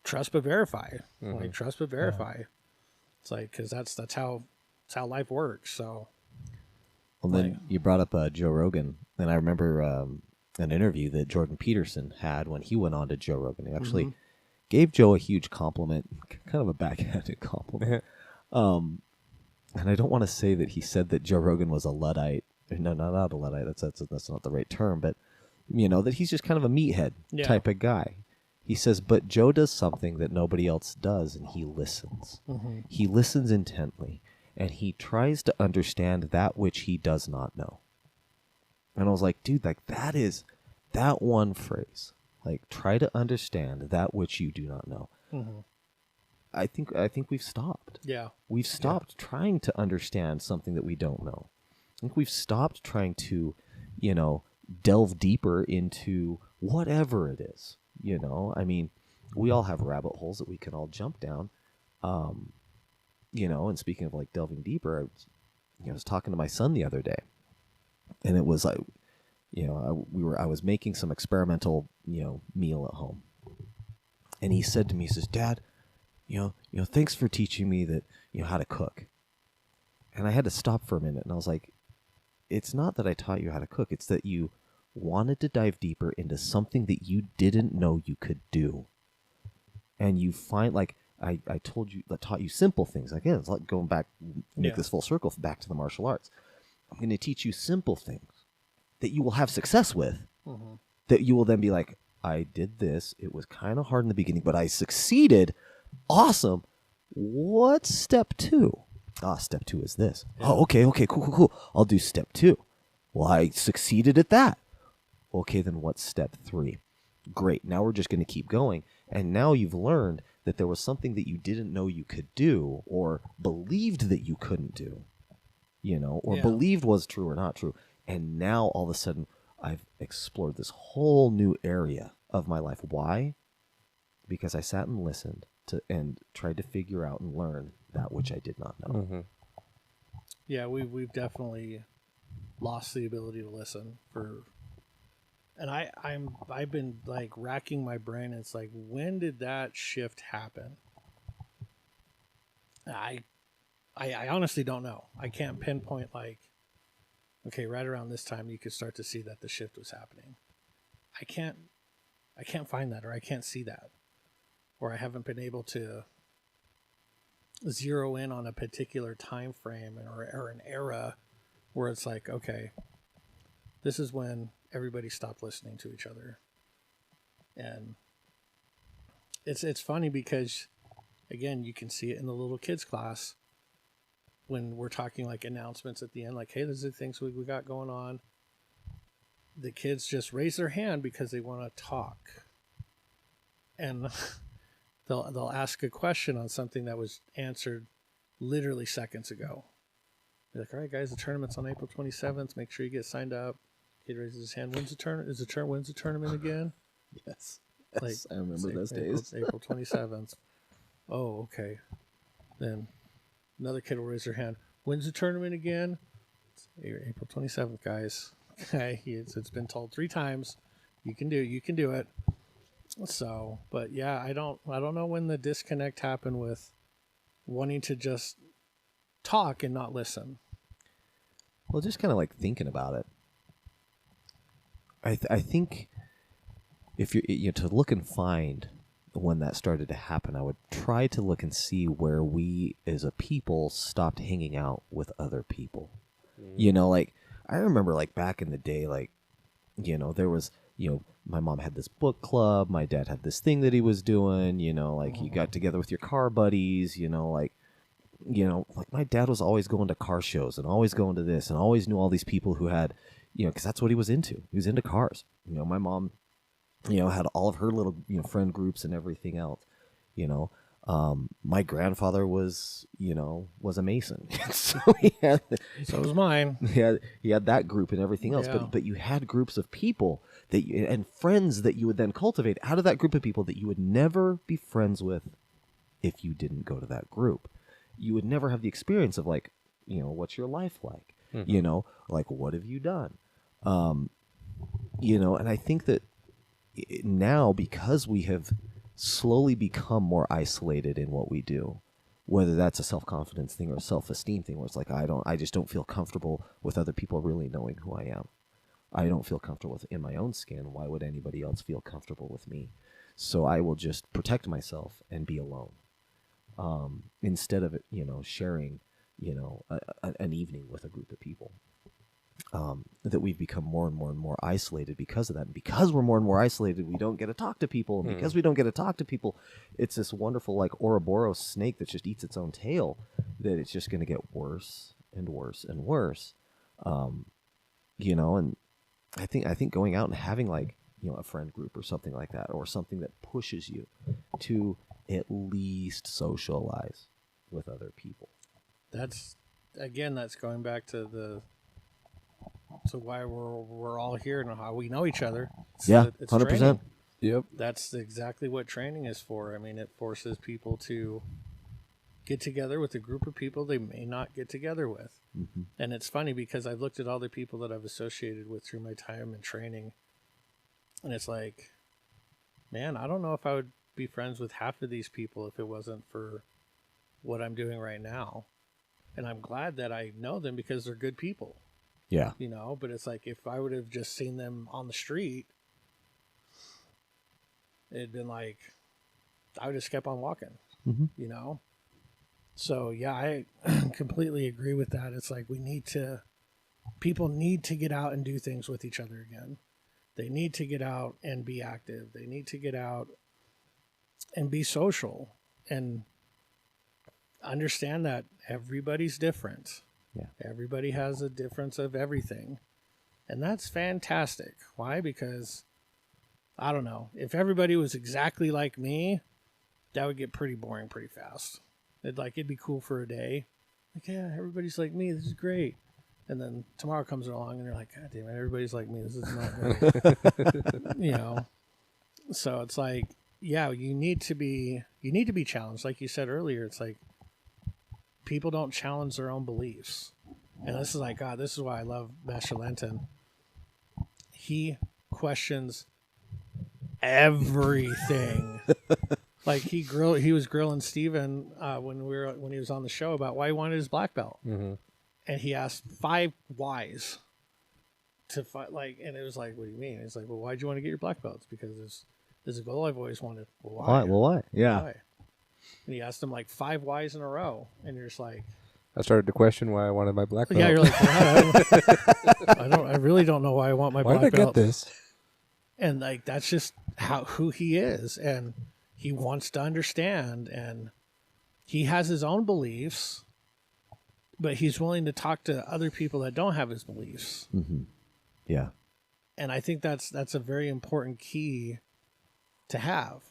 trust but verify. Like trust but verify. Yeah. It's like, because that's how life works. So, well, then you brought up Joe Rogan, and I remember an interview that Jordan Peterson had when he went on to Joe Rogan. He actually gave Joe a huge compliment, kind of a backhanded compliment. And I don't want to say that he said that Joe Rogan was a Luddite. No, not a Luddite. That's not the right term. But, that he's just kind of a meathead type of guy. He says, but Joe does something that nobody else does, and he listens. He listens intently, and he tries to understand that which he does not know. And I was like, dude, like that one phrase. Like, try to understand that which you do not know. I think we've stopped. Yeah. We've stopped trying to understand something that we don't know. I think we've stopped trying to, delve deeper into whatever it is. I mean, we all have rabbit holes that we can all jump down. And speaking of like delving deeper, I was talking to my son the other day, and it was like, I was making some experimental, meal at home. And he said to me, he says, Dad, thanks for teaching me that, how to cook. And I had to stop for a minute, and I was like, it's not that I taught you how to cook. It's that you wanted to dive deeper into something that you didn't know you could do. And you find, like, I told you, I taught you simple things. Again, it's like going back, make this full circle back to the martial arts. I'm going to teach you simple things that you will have success with, that you will then be like, I did this. It was kind of hard in the beginning, but I succeeded. Awesome. What's step 2? Step 2 is this. Yeah. Oh, okay, cool. I'll do step 2. Well, I succeeded at that. Okay, then what's step 3? Great. Now we're just going to keep going. And now you've learned that there was something that you didn't know you could do, or believed that you couldn't do, or believed was true or not true. And now all of a sudden I've explored this whole new area of my life. Why? Because I sat and listened and tried to figure out and learn that which I did not know. Yeah, we've definitely lost the ability to listen and I've been like racking my brain. It's like, when did that shift happen? I honestly don't know. I can't pinpoint, like, okay, right around this time you could start to see that the shift was happening. I can't find that, or I can't see that, or I haven't been able to zero in on a particular time frame or an era where it's like, okay, this is when everybody stopped listening to each other. And it's funny because, again, you can see it in the little kids class when we're talking like announcements at the end, like, hey, these are the things we got going on. The kids just raise their hand because they want to talk. And they'll ask a question on something that was answered literally seconds ago. They're like, all right, guys, the tournament's on April 27th. Make sure you get signed up. Kid raises his hand. When's the tournament again? Yes. Like, I remember those days. April 27th. Oh, okay. Then another kid will raise their hand. When's the tournament again? It's April 27th, guys. Okay, it's been told 3 times. You can do it. So, but yeah, I don't know when the disconnect happened with wanting to just talk and not listen. Well, just kind of like thinking about it. I think if you're to look and find when that started to happen, I would try to look and see where we as a people stopped hanging out with other people. Like I remember like back in the day, like, there was, my mom had this book club. My dad had this thing that he was doing, like you got together with your car buddies, like my dad was always going to car shows and always going to this and always knew all these people who had, because that's what he was into. He was into cars. My mom, had all of her little, friend groups and everything else, my grandfather was a Mason. So so was mine. He had that group and everything else, Yeah. but you had groups of people and friends that you would then cultivate out of that group of people that you would never be friends with if you didn't go to that group. You would never have the experience of like, what's your life like? Like, what have you done? And I think that now, because we have slowly become more isolated in what we do, whether that's a self-confidence thing or a self-esteem thing, where it's like, I just don't feel comfortable with other people really knowing who I am. I don't feel comfortable in my own skin. Why would anybody else feel comfortable with me? So I will just protect myself and be alone. Instead of sharing, an evening with a group of people. That we've become more and more and more isolated because of that. And because we're more and more isolated, we don't get to talk to people. And because we don't get to talk to people, it's this wonderful like Ouroboros snake that just eats its own tail, that it's just going to get worse and worse and worse. And I think going out and having like, a friend group or something like that, or something that pushes you to at least socialize with other people. That's going back to why we're all here and how we know each other. It's 100%. training. Yep. That's exactly what training is for. I mean, it forces people to get together with a group of people they may not get together with. Mm-hmm. And it's funny because I've looked at all the people that I've associated with through my time and training, and it's like, man, I don't know if I would be friends with half of these people if it wasn't for what I'm doing right now. And I'm glad that I know them because they're good people. Yeah. You know, but it's like if I would have just seen them on the street, it'd been like, I would have just kept on walking, Mm-hmm. you know? So, yeah, I completely agree with that. It's like people need to get out and do things with each other again. They need to get out and be active. They need to get out and be social and understand that everybody's different. Yeah. Everybody has a difference of everything. And that's fantastic. Why? Because, I don't know, if everybody was exactly like me, that would get pretty boring pretty fast. It'd be cool for a day. Like, yeah, everybody's like me. This is great. And then tomorrow comes along and they're like, God damn it, everybody's like me. This is not great. You know? So it's like, yeah, you need to be challenged. Like you said earlier, it's like people don't challenge their own beliefs. And this is like, God, this is why I love Master Lenton. He questions everything. Like he was grilling Stephen when he was on the show about why he wanted his black belt, Mm-hmm. and he asked 5 whys to fight. And it was like, what do you mean? He's like, well, why'd you want to get your black belts? Because there's a goal I've always wanted. Well, why? Well, why? Yeah. Why? And he asked him like 5 whys in a row, and you're just like, I started to question why I wanted my black belt. yeah, you're like, well, I really don't know why I want my why black did I belt. get this? And like that's just who he is, and he wants to understand, and he has his own beliefs, but he's willing to talk to other people that don't have his beliefs. Mm-hmm. Yeah. And I think that's a very important key to have.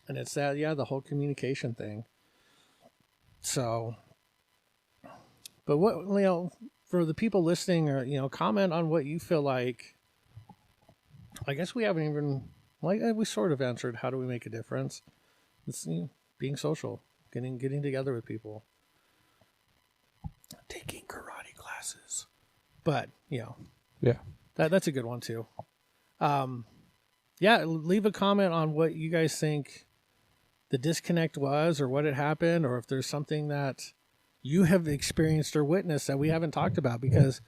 And it's that, yeah, the whole communication thing. So, but what, you know, for the people listening, or, you know, comment on what you feel like. I guess we haven't even, like, we sort of answered, how do we make a difference? It's, you know, being social, getting together with people, taking karate classes. But, you know, Yeah. that's a good one too. Yeah, leave a comment on what you guys think the disconnect was, or what had happened, or if there's something that you have experienced or witnessed that we haven't talked about. Because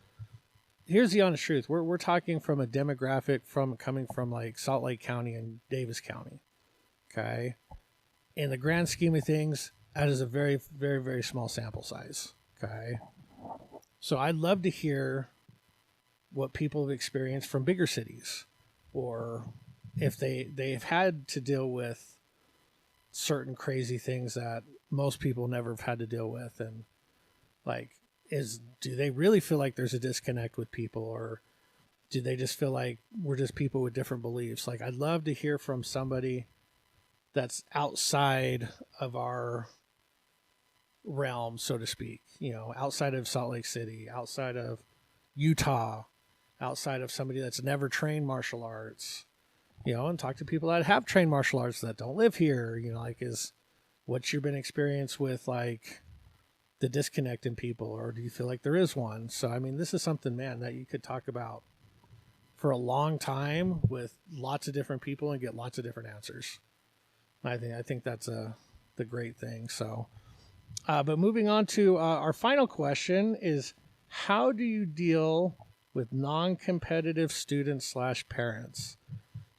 here's the honest truth: we're talking from a demographic coming from like Salt Lake County and Davis County. Okay, in the grand scheme of things, that is a very, very, very small sample size. Okay, so I'd love to hear what people have experienced from bigger cities, or if they've had to deal with certain crazy things that most people never have had to deal with. And like, do they really feel like there's a disconnect with people, or do they just feel like we're just people with different beliefs? Like, I'd love to hear from somebody that's outside of our realm, so to speak, you know, outside of Salt Lake City, outside of Utah, outside of somebody that's never trained martial arts, you know, and talk to people that have trained martial arts that don't live here. You know, like, what's your been experience with like the disconnect in people, or do you feel like there is one? So, I mean, this is something, man, that you could talk about for a long time with lots of different people and get lots of different answers. I think that's the great thing. So, but moving on to our final question is, how do you deal with non-competitive students / parents?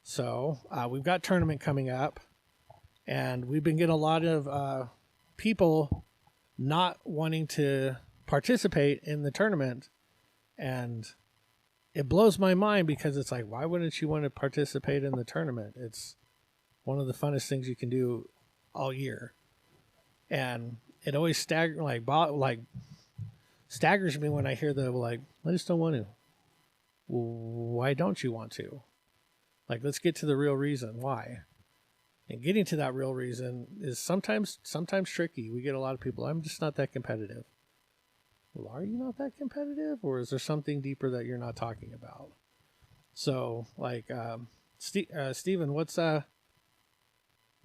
So we've got tournament coming up, and we've been getting a lot of people not wanting to participate in the tournament. And it blows my mind, because it's like, why wouldn't you want to participate in the tournament? It's one of the funnest things you can do all year. And it always staggers me when I hear I just don't want to. Well, why don't you want to? Like, let's get to the real reason why. And getting to that real reason is sometimes tricky. We get a lot of people, I'm just not that competitive. Well, are you not that competitive? Or is there something deeper that you're not talking about? So, like, Stephen, what's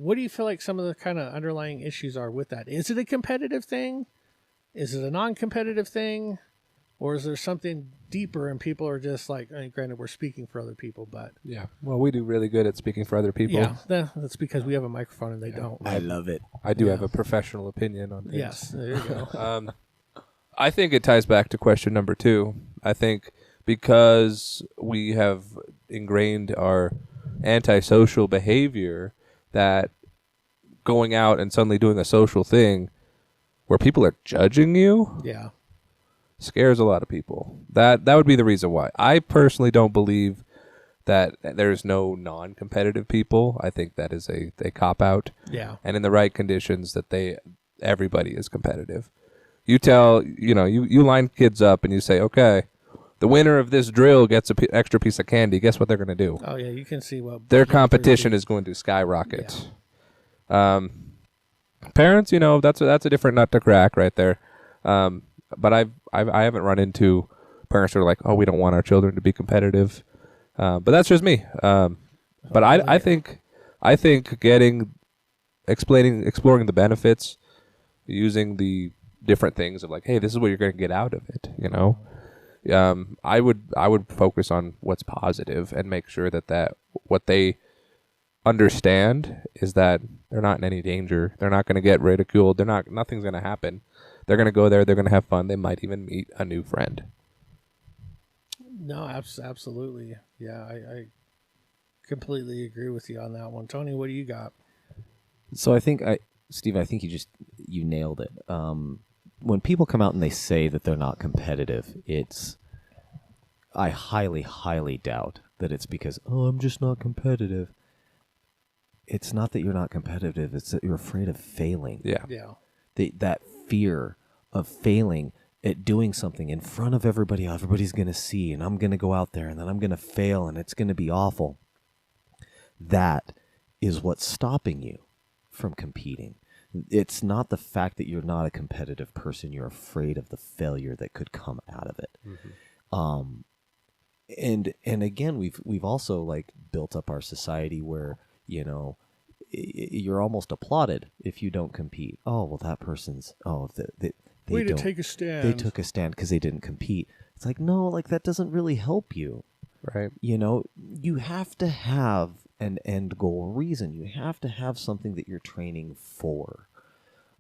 what do you feel like some of the kind of underlying issues are with that? Is it a competitive thing? Is it a non-competitive thing? Or is there something deeper and people are just like, I mean, granted, we're speaking for other people, but... Yeah. Well, we do really good at speaking for other people. Yeah, that's because we have a microphone and they don't. I love it. I do have a professional opinion on things. Yes, there you go. I think it ties back to question number 2. I think because we have ingrained our antisocial behavior, that going out and suddenly doing a social thing where people are judging you Yeah. scares a lot of people. That would be the reason why. I personally don't believe that there's no non-competitive people. I think that is a cop-out. Yeah. And in the right conditions that everybody is competitive. You tell, you line kids up and you say, okay, the winner of this drill gets an extra piece of candy. Guess what they're going to do? Oh, yeah, you can see what... Their competition is going to skyrocket. Yeah. Parents, that's a different nut to crack right there. But I haven't run into parents who are like, oh, we don't want our children to be competitive. But that's just me. But I think exploring the benefits, using the different things of like, hey, this is what you're going to get out of it. I would focus on what's positive and make sure that what they understand is that they're not in any danger. They're not going to get ridiculed. Nothing's going to happen. They're going to go there. They're going to have fun. They might even meet a new friend. No, absolutely. Yeah, I completely agree with you on that one. Tony, what do you got? So Steve, I think you nailed it. When people come out and they say that they're not competitive, I highly, highly doubt that it's because, oh, I'm just not competitive. It's not that you're not competitive. It's that you're afraid of failing. Yeah. Yeah. That fear of failing at doing something in front of everybody. Everybody's going to see, and I'm going to go out there, and then I'm going to fail, and it's going to be awful. That is what's stopping you from competing. It's not the fact that you're not a competitive person. You're afraid of the failure that could come out of it. Mm-hmm. And again, we've also like built up our society where, you're almost applauded if you don't compete. Oh, well, that person's, they Way to take a stand. They took a stand because they didn't compete. It's like, no, like that doesn't really help you. Right. You have to have an end goal reason. You have to have something that you're training for.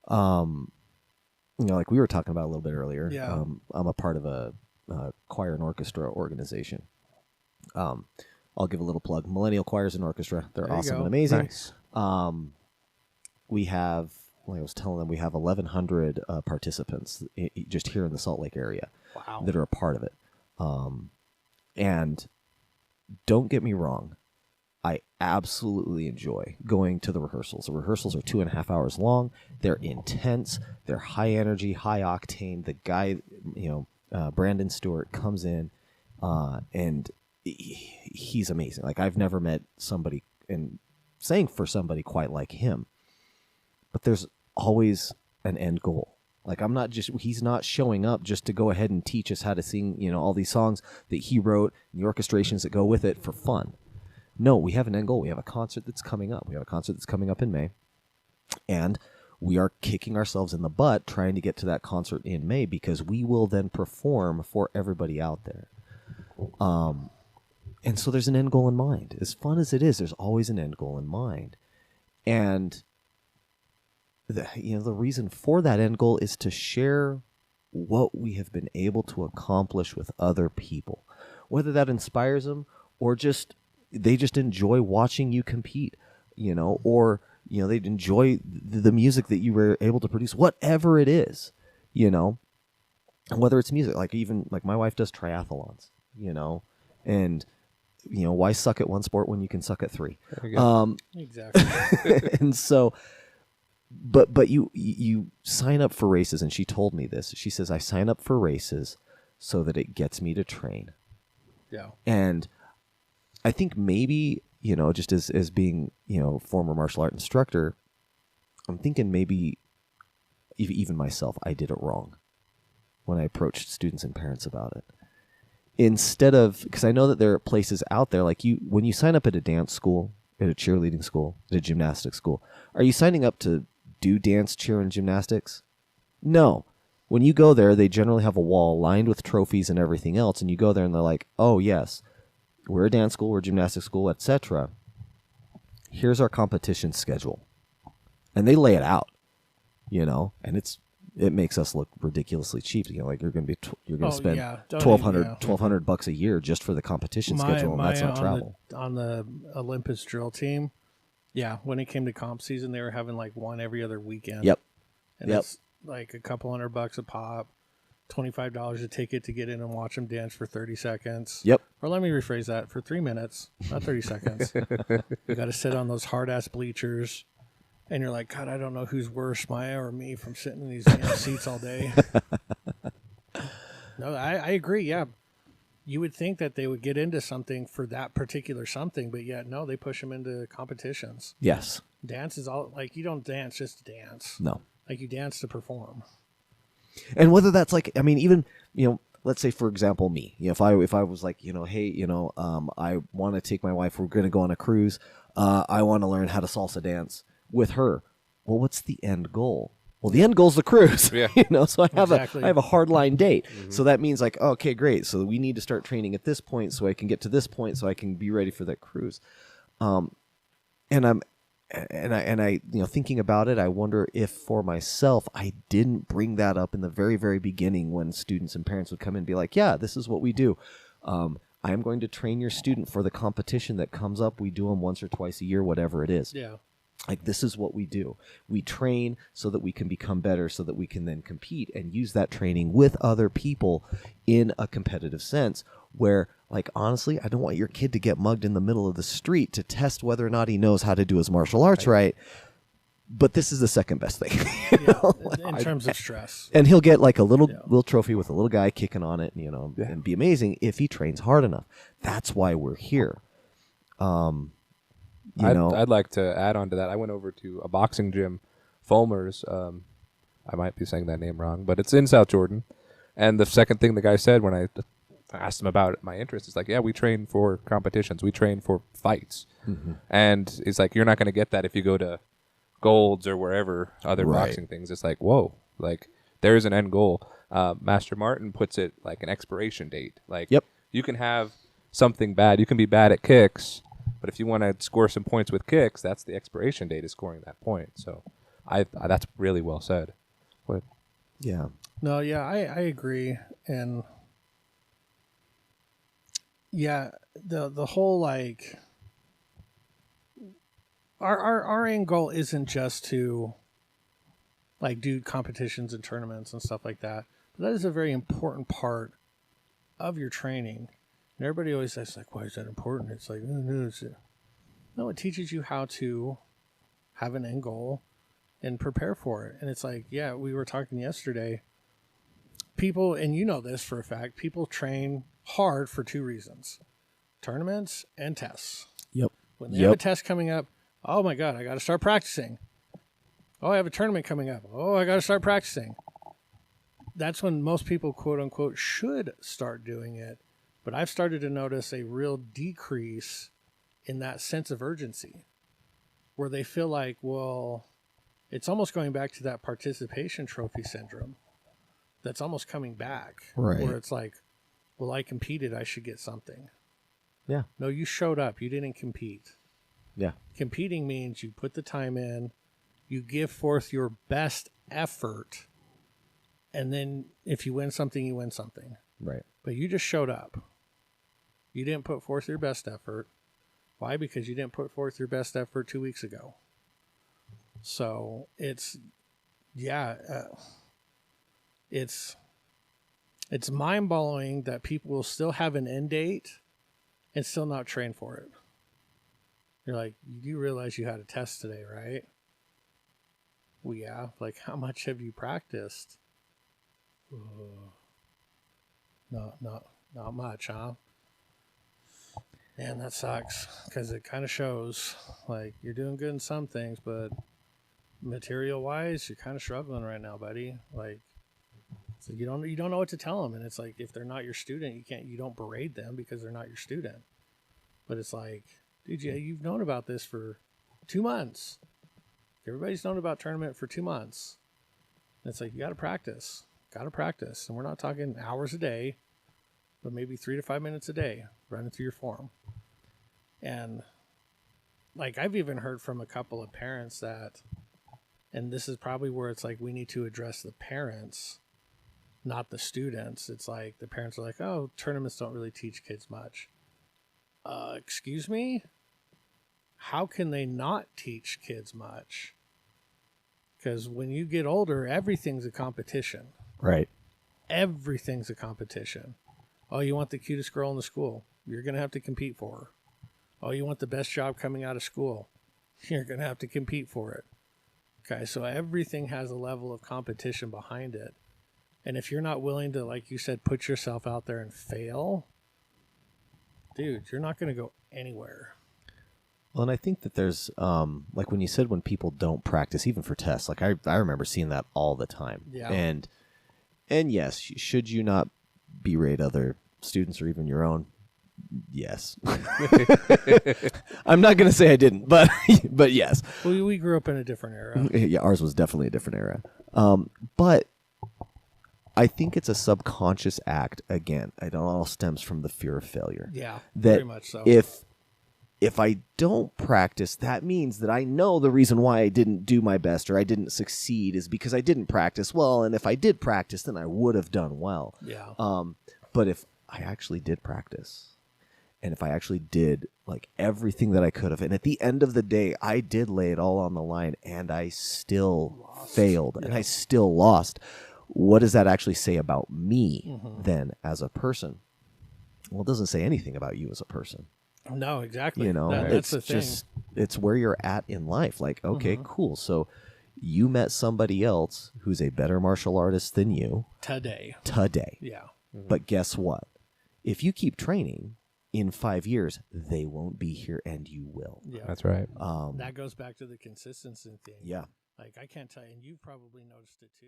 Like we were talking about a little bit earlier. Yeah. I'm a part of a choir and orchestra organization. I'll give a little plug. Millennial Choirs and Orchestra. They're awesome and amazing. Nice. We have, I was telling them, we have 1,100 participants just here in the Salt Lake area. Wow. That are a part of it. And don't get me wrong, I absolutely enjoy going to the rehearsals. The rehearsals are 2.5 hours long. They're intense. They're high energy, high octane. The guy, Brandon Stewart comes in, and he's amazing. Like I've never met somebody and sang for somebody quite like him. But there's always an end goal. Like he's not showing up just to go ahead and teach us how to sing, all these songs that he wrote and the orchestrations that go with it for fun. No, we have an end goal. We have a concert that's coming up. We have a concert that's coming up in May. And we are kicking ourselves in the butt trying to get to that concert in May because we will then perform for everybody out there. And so there's an end goal in mind. As fun as it is, there's always an end goal in mind. And the reason for that end goal is to share what we have been able to accomplish with other people, whether that inspires them or they just enjoy watching you compete, or they enjoy the music that you were able to produce, whatever it is, and whether it's music, like even like my wife does triathlons, and why suck at one sport when you can suck at 3? Exactly. And so. But you sign up for races, and she told me this. She says, I sign up for races so that it gets me to train. Yeah. And I think maybe, just as being, former martial art instructor, I'm thinking maybe even myself, I did it wrong when I approached students and parents about it. Instead of, because I know that there are places out there, like when you sign up at a dance school at a cheerleading school, at a gymnastics school. Are you signing up to do dance, cheer, and gymnastics? No. When you go there, they generally have a wall lined with trophies and everything else, and you go there and they're like, oh, yes, we're a dance school, we're a gymnastics school, etc. Here's our competition schedule. And they lay it out, and it makes us look ridiculously cheap. Like you're going to spend $1,200 a year just for the competition schedule, and that's not travel. On the Olympus drill team, when it came to comp season, they were having like one every other weekend. Yep. And it's like a couple $100 a pop, $25 a ticket to get in and watch them dance for 30 seconds. Yep. Or let me rephrase that, for 3 minutes, not 30 seconds. You got to sit on those hard-ass bleachers, and you're like, God, I don't know who's worse, Maya or me, from sitting in these seats all day. No, I agree, yeah. You would think that they would get into something for that particular something, but yet, no, they push them into competitions. Yes. Dance is all, like, you don't dance just to dance. No. Like, you dance to perform. And whether that's like, I mean, even, let's say, for example, me, if I was like, hey, I want to take my wife, we're going to go on a cruise. I want to learn how to salsa dance with her. Well, what's the end goal? Well, the end goal is the cruise. Yeah. So I have a hard line date. Mm-hmm. So that means like, okay, great. So we need to start training at this point so I can get to this point so I can be ready for that cruise. And I thinking about it, I wonder if for myself, I didn't bring that up in the very, very beginning when students and parents would come in and be like, yeah, this is what we do. I am going to train your student for the competition that comes up. We do them once or twice a year, whatever it is. Yeah. Like, this is what we do. We train so that we can become better, so that we can then compete and use that training with other people in a competitive sense where, like, honestly, I don't want your kid to get mugged in the middle of the street to test whether or not he knows how to do his martial arts right. But this is the second best thing. In terms of stress. And he'll get like a little trophy with a little guy kicking on it, and be amazing if he trains hard enough. That's why we're here. I'd like to add on to that. I went over to a boxing gym, Fulmer's. I might be saying that name wrong, but it's in South Jordan. And the second thing the guy said when I asked him about my interest is like, yeah, we train for competitions. We train for fights. Mm-hmm. And it's like, you're not going to get that if you go to Gold's or wherever other boxing things. It's like, whoa, like there is an end goal. Master Martin puts it like an expiration date. Like, you can have something bad. You can be bad at kicks, but if you want to score some points with kicks, that's the expiration date is scoring that point. So I that's really well said. What? Yeah. No, yeah, I agree. And yeah, the whole like our end goal isn't just to like do competitions and tournaments and stuff like that. But that is a very important part of your training. And everybody always says like, why is that important? It's like, no, it teaches you how to have an end goal and prepare for it. And it's like, yeah, we were talking yesterday. People, and you know this for a fact, people train hard for two reasons: tournaments and tests. Yep. When they have a test coming up, oh my God, I got to start practicing. Oh, I have a tournament coming up. Oh, I got to start practicing. That's when most people, quote unquote, should start doing it. But I've started to notice a real decrease in that sense of urgency where they feel like, well, it's almost going back to that participation trophy syndrome that's almost coming back. Right. Where it's like, well, I competed, I should get something. Yeah. No, you showed up. You didn't compete. Yeah. Competing means you put the time in, you give forth your best effort, and then if you win something, you win something. Right. But you just showed up. You didn't put forth your best effort. Why? Because you didn't put forth your best effort 2 weeks ago. So it's mind-blowing that people will still have an end date and still not train for it. You're like, you do realize you had a test today, right? Well, yeah. Like, how much have you practiced? Not much, huh? Man, that sucks because it kind of shows. Like, you're doing good in some things, but material-wise, you're kind of struggling right now, buddy. Like, so you don't know what to tell them, and it's like if they're not your student, you don't berate them because they're not your student. But it's like dude, you've known about this for 2 months. Everybody's known about tournament for 2 months. And it's like, you got to practice. And we're not talking hours a day, but maybe 3 to 5 minutes a day running through your form. And like, I've even heard from a couple of parents that, and this is probably where it's like, we need to address the parents, not the students. It's like the parents are like, oh, tournaments don't really teach kids much. Excuse me? How can they not teach kids much? Because when you get older, everything's a competition. Right. Everything's a competition. Oh, you want the cutest girl in the school? You're going to have to compete for her. Oh, you want the best job coming out of school? You're going to have to compete for it. Okay, so everything has a level of competition behind it. And if you're not willing to, like you said, put yourself out there and fail, dude, you're not going to go anywhere. Well, and I think that there's, like when you said when people don't practice, even for tests, like I remember seeing that all the time. Yeah. And yes, should you not berate other students or even your own? Yes. I'm not going to say I didn't, but yes. Well, we grew up in a different era. Yeah, ours was definitely a different era. But I think it's a subconscious act. Again, it all stems from the fear of failure. Yeah, that very much so. If I don't practice, that means that I know the reason why I didn't do my best or I didn't succeed is because I didn't practice well. And if I did practice, then I would have done well. Yeah. But if I actually did practice, and if I actually did like everything that I could have, and at the end of the day, I did lay it all on the line and I still failed and I still lost. What does that actually say about me then as a person? Well, it doesn't say anything about you as a person. No, exactly. You know, that's it's the thing. just, it's where you're at in life. Like, okay, cool. So you met somebody else who's a better martial artist than you Today. Yeah. Mm-hmm. But guess what? If you keep training, in 5 years, they won't be here and you will. Yeah. That's right. That goes back to the consistency thing. Yeah. Like, I can't tell you, and you've probably noticed it too.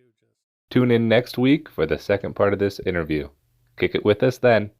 Tune in next week for the second part of this interview. Kick it with us then.